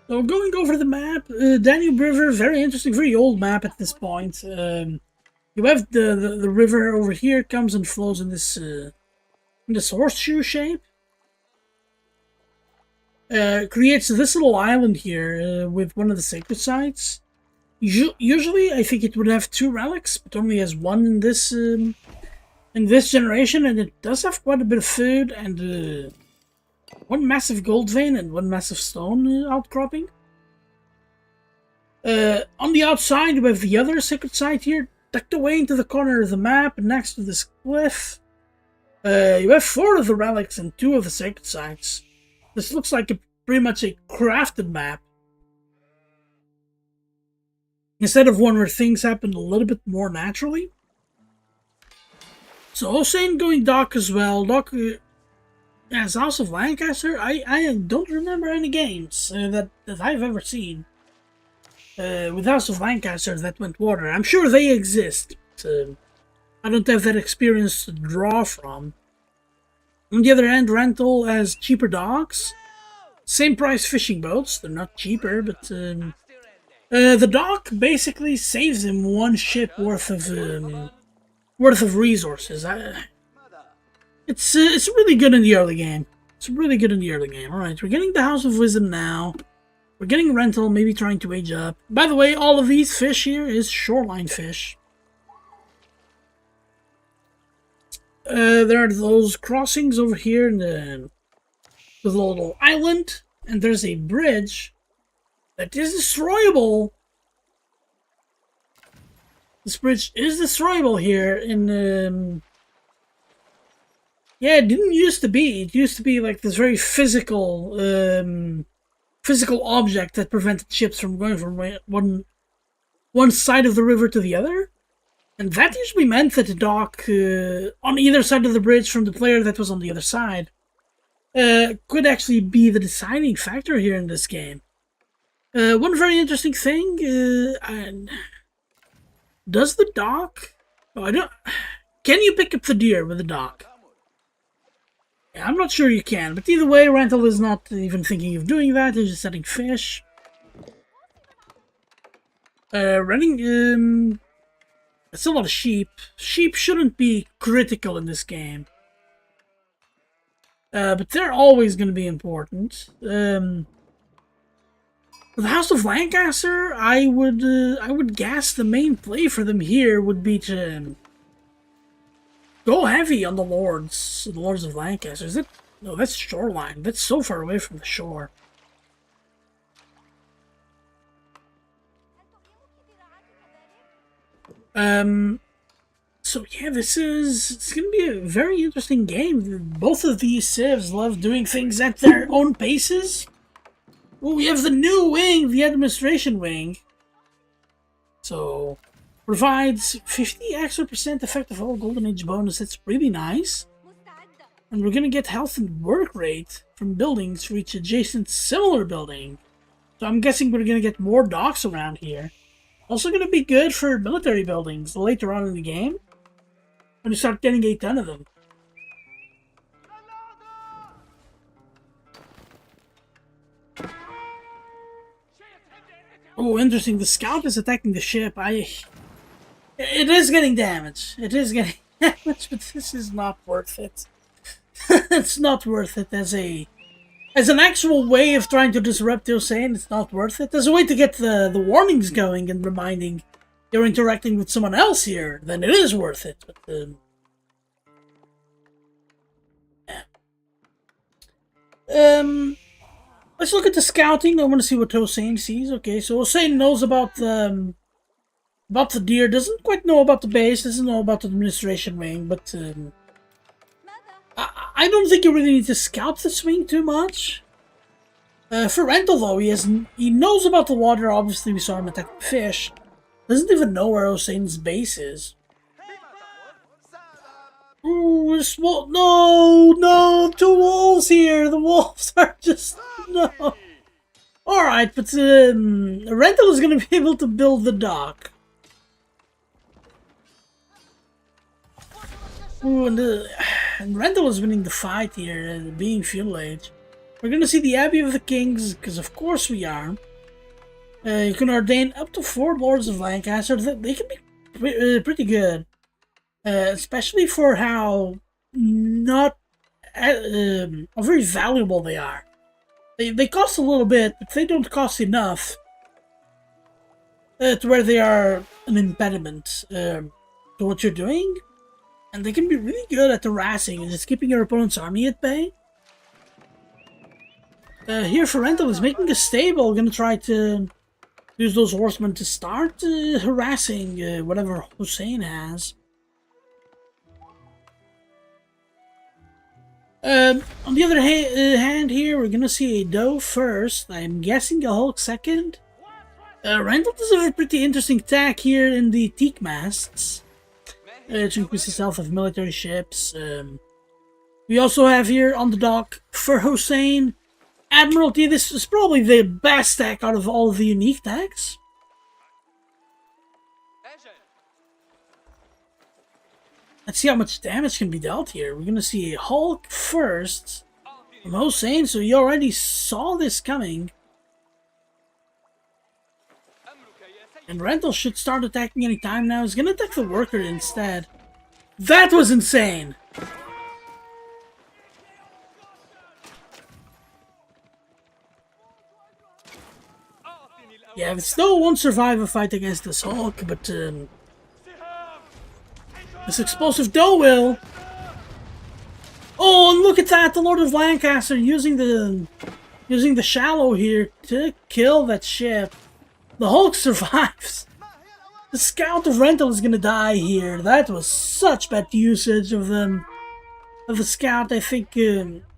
A: So going over the map, Danube River, very interesting, very old map at this point. You have the river over here, comes and flows in this horseshoe shape. Creates this little island here with one of the sacred sites. Usually, I think it would have 2 relics, but only has 1 in this generation, and it does have quite a bit of food and 1 massive gold vein and 1 massive stone outcropping. On the outside, we have the other sacred site here, tucked away into the corner of the map next to this cliff. You have 4 of the relics and 2 of the sacred sites. This looks like pretty much a crafted map. Instead of one where things happen a little bit more naturally. So Hosein going dock as well. Dock as House of Lancaster, I don't remember any games that I've ever seen with House of Lancaster that went water. I'm sure they exist, but I don't have that experience to draw from. On the other hand, Rental has cheaper docks. Same price fishing boats. They're not cheaper, but the dock basically saves him 1 ship worth of resources. It's really good in the early game. It's really good in the early game. Alright, we're getting the House of Wisdom now. We're getting Rental, maybe trying to age up. By the way, all of these fish here is shoreline fish. There are those crossings over here in the little island, and there's a bridge that is destroyable. This bridge is destroyable here in... Yeah, it didn't used to be. It used to be like this very physical object that prevented ships from going from one side of the river to the other. And that usually meant that the dock on either side of the bridge from the player that was on the other side could actually be the deciding factor here in this game. One very interesting thing, does the dock... Oh, I don't... Can you pick up the deer with the dock? Yeah, I'm not sure you can, but either way, Rental is not even thinking of doing that. He's just setting fish. Running... That's a lot of sheep. Sheep shouldn't be critical in this game. But they're always going to be important. The House of Lancaster, I would guess the main play for them here would be to go heavy on the Lords of Lancaster. Is it? No, that's shoreline. That's so far away from the shore. So yeah, it's gonna be a very interesting game. Both of these civs love doing things at their own paces. Well, we have the new wing, the administration wing. So, provides 50% extra effective all Golden Age bonus. That's really nice. And we're gonna get health and work rate from buildings for each adjacent similar building. So I'm guessing we're gonna get more docks around here. Also going to be good for military buildings later on in the game, when you start getting a ton of them. Oh, interesting. The scout is attacking the ship. It is getting damage. It is getting damage, but this is not worth it. It's not worth it as an actual way of trying to disrupt Hosein. It's not worth it. There's a way to get the warnings going and reminding you're interacting with someone else here, then it is worth it. But yeah. Let's look at the scouting. I want to see what Hosein sees. Okay, so Hosein knows about the deer. Doesn't quite know about the base. Doesn't know about the administration wing, but I don't think you really need to scout the swing too much. For Rental, though, he knows about the water. Obviously, we saw him attack the fish. Doesn't even know where Hosein's base is. Ooh, no, 2 wolves here. The wolves are just no. All right, but Rental is going to be able to build the dock. Ooh, and Rental is winning the fight here, being Feudal Age. We're gonna see the Abbey of the Kings, because of course we are. You can ordain up to 4 Lords of Lancaster. They can be pretty good. Especially for how very valuable they are. They cost a little bit, but they don't cost enough to where they are an impediment to what you're doing. And they can be really good at harassing and just keeping your opponent's army at bay. Here, Rental is making a stable, gonna try to use those horsemen to start harassing whatever Hosein has. On the other hand here, we're gonna see a doe first. I'm guessing a Hulk second. Rental does have a pretty interesting attack here in the teak masts. To increase the health of military ships. We also have here on the dock for Hosein, Admiralty. This is probably the best deck out of all of the unique decks. Let's see how much damage can be dealt here. We're going to see a Hulk first from Hosein, so you already saw this coming. And Rental should start attacking any time now. He's going to attack the worker instead. That was insane! Yeah, the Snow won't survive a fight against this Hulk, but this explosive doe will. Oh, and look at that! The Lord of Lancaster using the shallow here to kill that ship. The Hulk survives. The scout of Rental is gonna die here. That was such bad usage of them. Of the scout. I think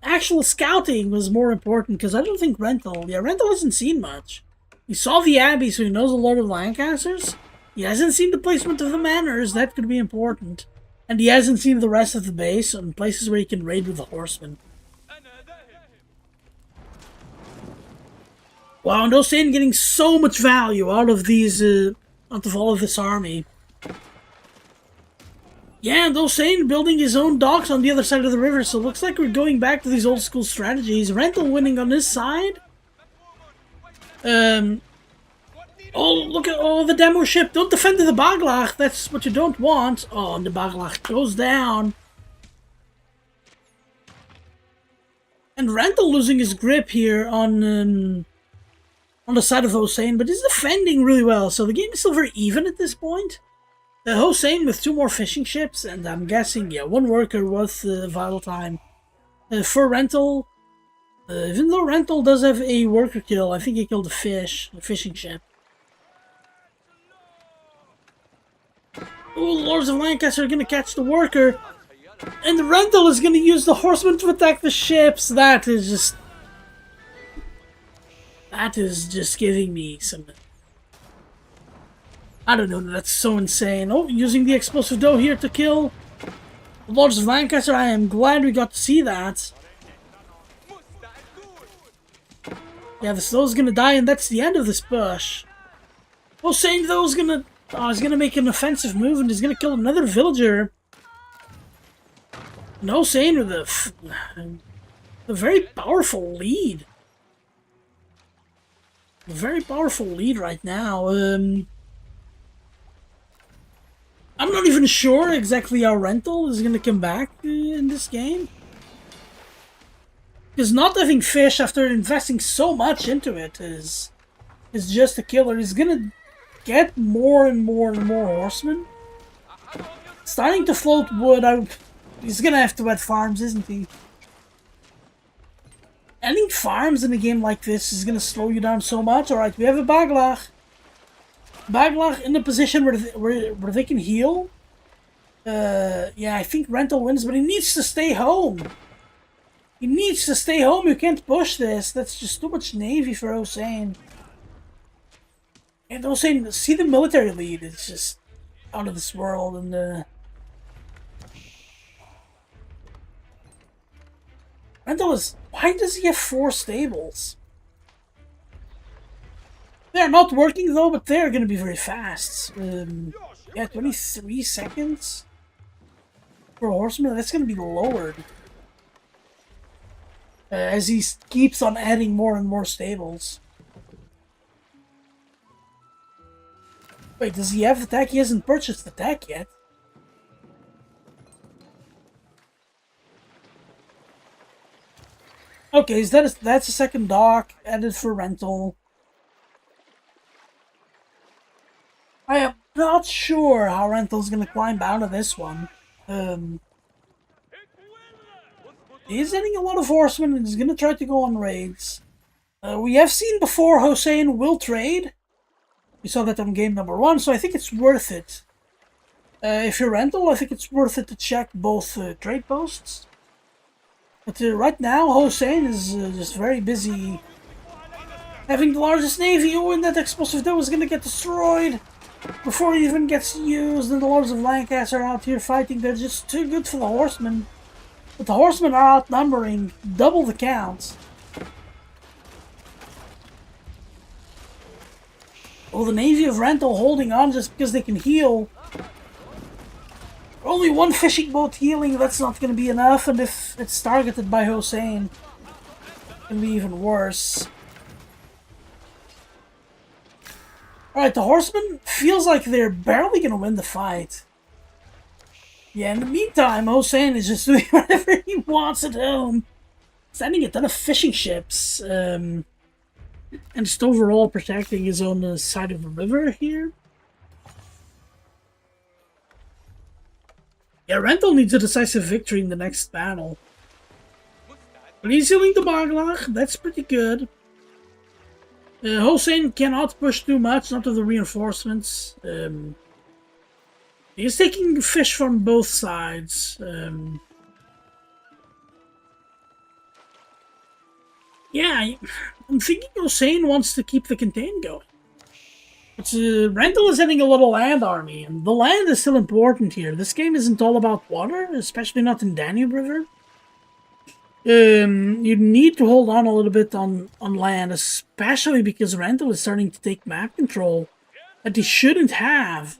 A: actual scouting was more important because I don't think Rental. Yeah, Rental hasn't seen much. He saw the Abbey, so he knows a lot of Lancasters. He hasn't seen the placement of the manors. That could be important. And he hasn't seen the rest of the base and places where he can raid with the horsemen. Wow, and Hosein getting so much value out of these, out of all of this army. Yeah, and Hosein building his own docks on the other side of the river, so it looks like we're going back to these old school strategies. Rental winning on his side. Oh, look at the demo ship. Don't defend the Baglach. That's what you don't want. Oh, and the Baglach goes down. And Rental losing his grip here on the side of Hosein, but he's defending really well. So the game is still very even at this point. Hosein with 2 more fishing ships, and I'm guessing, yeah, 1 worker worth vital time. For Rental, even though Rental does have a worker kill, I think he killed a fishing ship. Oh, the Lords of Lancaster are going to catch the worker. And the Rental is going to use the horsemen to attack the ships. That is just giving me some... I don't know, that's so insane. Oh, using the explosive dough here to kill the Lords of Lancaster. I am glad we got to see that. Yeah, the Slow's going to die, and that's the end of this push. Hosein, though, is going to... Oh, he's going to make an offensive move and he's going to kill another villager. And Hosein with a very powerful lead. A very powerful lead right now. I'm not even sure exactly how Rental is going to come back in this game. Because not having fish after investing so much into it is just a killer. He's going to get more and more and more horsemen. Starting to float wood. He's gonna have to add farms, isn't he? Adding farms in a game like this is gonna slow you down so much. Alright, we have a Baglach. Baglach in a position where they can heal. Yeah, I think Rental wins, but he needs to stay home. He needs to stay home. You can't push this. That's just too much navy for Hosein. And Hosein, see the military lead, it's just out of this world, and Rental is... Why does he have 4 stables? They're not working though, but they're gonna be very fast. Yeah, 23 seconds for a horseman, that's gonna be lowered. As he keeps on adding more and more stables. Wait, does he have the tech? He hasn't purchased the tech yet. Okay, so that's a second dock added for Rental. I am not sure how Rental's gonna climb out of this one. He's getting a lot of horsemen and he's gonna try to go on raids. We have seen before Hosein will trade. We saw that on game number 1, so I think it's worth it. If you're Rental, I think it's worth it to check both trade posts. But right now, Hosein is just very busy having the largest navy. Oh, and that explosive dough is going to get destroyed before it even gets used. And the Lords of Lancaster are out here fighting. They're just too good for the horsemen. But the horsemen are outnumbering double the count. Oh, the Navy of Rental holding on just because they can heal. Only 1 fishing boat healing, that's not going to be enough, and if it's targeted by Hosein, it can be even worse. Alright, the horsemen feels like they're barely going to win the fight. Yeah, in the meantime, Hosein is just doing whatever he wants at home. Sending a ton of fishing ships, and just overall protecting his own side of the river here. Yeah, Rental needs a decisive victory in the next battle. But he's healing the Baglach, that's pretty good. Hosein cannot push too much, not with the reinforcements. He's taking fish from both sides. Yeah, I'm thinking Hosein wants to keep the contain going. But Rental is heading a little land army, and the land is still important here. This game isn't all about water, especially not in Danube River. You need to hold on a little bit on land, especially because Rental is starting to take map control that he shouldn't have.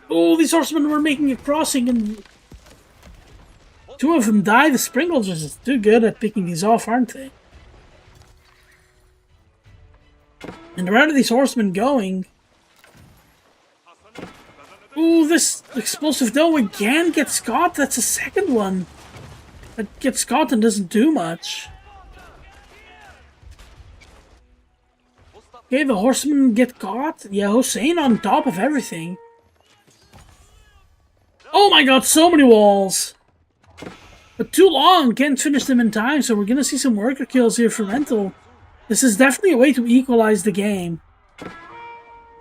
A: Oh, these horsemen were making a crossing and two of them died. The Springles are just too good at picking these off, aren't they? And where are these horsemen going? Ooh, this explosive dough again gets caught. That's the second one that gets caught and doesn't do much. Okay, the horsemen get caught. Yeah, Hosein on top of everything. Oh my god, so many walls! But too long, can't finish them in time, so we're gonna see some worker kills here for Rental. This is definitely a way to equalize the game.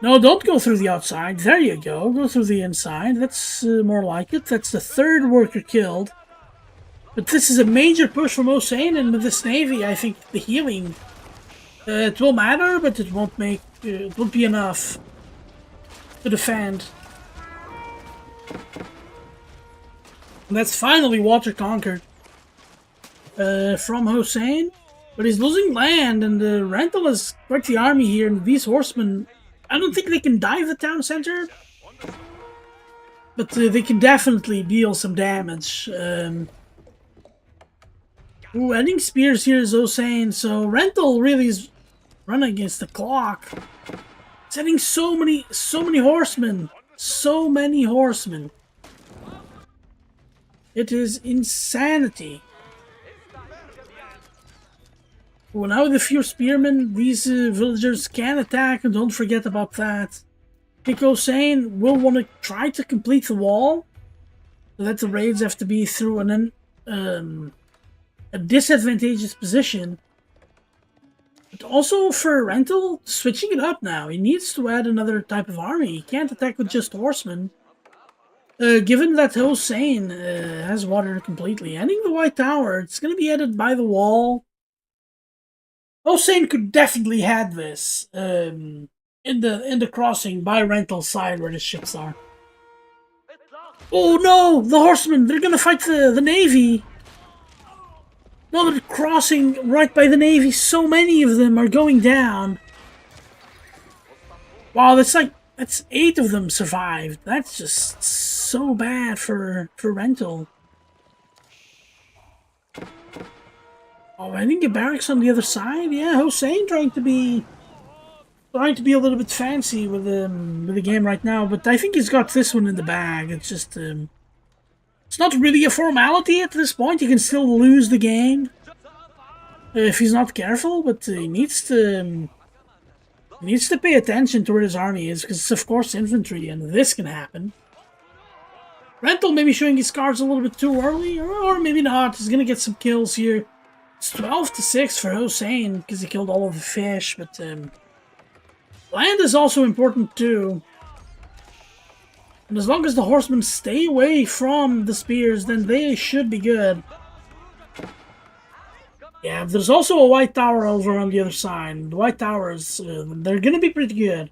A: No, don't go through the outside. There you go. Go through the inside. That's more like it. That's the third worker killed. But this is a major push from Hosein, and with this navy, I think the healing... it will matter, but it won't make... it won't be enough to defend. And that's finally water conquered from Hosein. But he's losing land, and the Rental is quite the army here, and these horsemen... I don't think they can dive the town center, but they can definitely deal some damage. Ooh, ending spears here is Hosein, so Rental really is running against the clock. Sending so many horsemen. So many horsemen. It is insanity. Well, now with a few spearmen, these villagers can attack, and don't forget about that. I think Hosein will want to try to complete the wall, so that the raids have to be through a disadvantageous position. But also for Rental, switching it up now. He needs to add another type of army. He can't attack with just horsemen. Given that Hosein has water completely. Ending the White Tower, it's going to be added by the wall. Hosein could definitely had this in the crossing by Rental's side where the ships are. Oh no! The horsemen! They're gonna fight the navy! No, they're crossing right by the navy. So many of them are going down. Wow, that's 8 of them survived. That's just so bad for Rental. Oh, I think a barracks on the other side. Yeah, Hosein trying to be a little bit fancy with the game right now, but I think he's got this one in the bag. It's just it's not really a formality at this point. He can still lose the game if he's not careful, but he needs to pay attention to where his army is, because it's of course infantry, and this can happen. Rental maybe showing his cards a little bit too early, or maybe not. He's gonna get some kills here. It's 12-6 for Hosein because he killed all of the fish, but land is also important too. And as long as the horsemen stay away from the spears, then they should be good. Yeah, there's also a White Tower over on the other side. The White Towers, they're gonna be pretty good.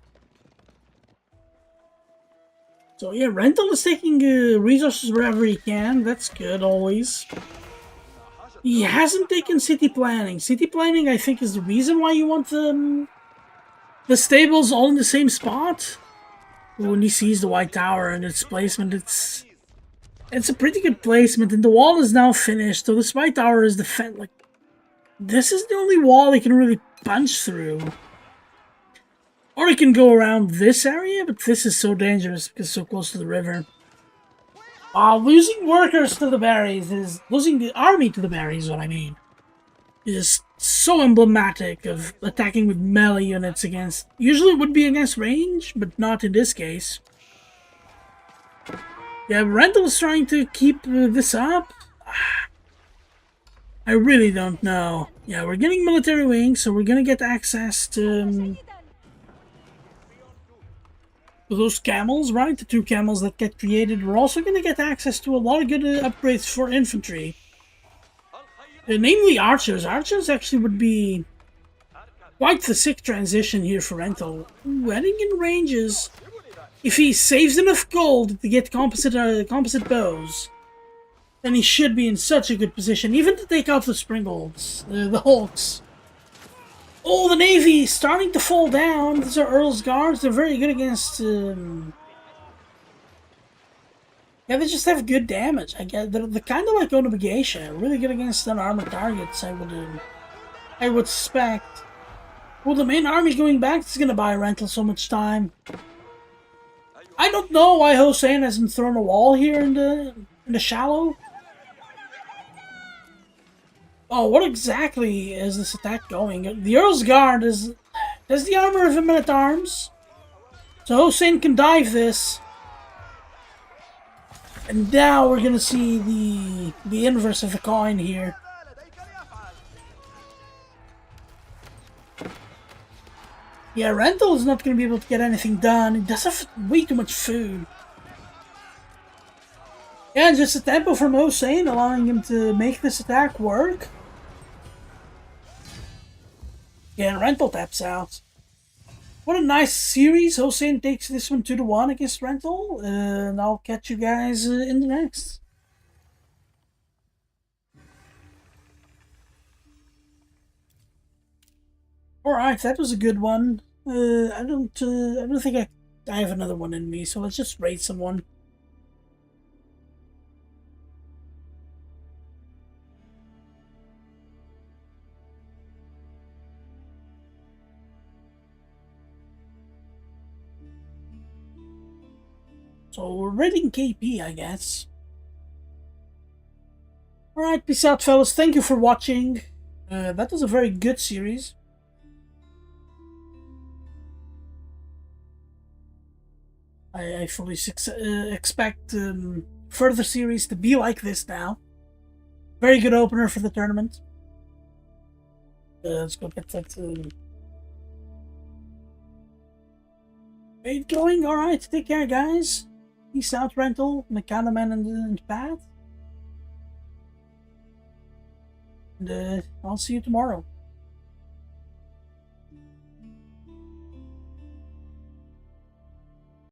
A: So yeah, Rental is taking resources wherever he can. That's good, always. He hasn't taken city planning. City planning, I think, is the reason why you want the stables all in the same spot. When he sees the White Tower and its placement, it's a pretty good placement, and the wall is now finished. So this White Tower is this is the only wall he can really punch through. Or he can go around this area, but this is so dangerous because it's so close to the river. Losing workers to the berries is... Losing the army to the berries, what I mean. Is so emblematic of attacking with melee units against... Usually it would be against range, but not in this case. Yeah, Rental is trying to keep this up. I really don't know. Yeah, we're getting military wings, so we're gonna get access to those camels, right? The 2 camels that get created. We're also gonna get access to a lot of good upgrades for infantry. Namely archers. Archers actually would be quite the sick transition here for Rental. Ooh, adding in ranges. If he saves enough gold to get composite bows, then he should be in such a good position, even to take out the Springolds, the Hulks. Oh, the Navy is starting to fall down. These are Earl's Guards. They're very good against... Yeah, they just have good damage. I guess they're kind of like Onabagation. Really good against unarmored targets, I would suspect. Well, the main army going back is going to buy Rental so much time. I don't know why Hosein hasn't thrown a wall here in the shallow. Oh, what exactly is this attack going? The Earl's Guard has the armor of a men-at-arms. So Hosein can dive this. And now we're gonna see the inverse of the coin here. Yeah, Rental is not gonna be able to get anything done. He does have way too much food. Yeah, just a tempo from Hosein allowing him to make this attack work. Yeah, Rental taps out. What a nice series. Hosein takes this one 2-1 against Rental. And I'll catch you guys in the next. Alright, that was a good one. I don't think I have another one in me, so let's just raid someone. So we're raiding KP, I guess. Alright, peace out, fellas. Thank you for watching. That was a very good series. I fully expect further series to be like this now. Very good opener for the tournament. Let's go get that raid going. Alright, take care, guys. Peace out, Rental, Mechanoman, and Pat. And I'll see you tomorrow.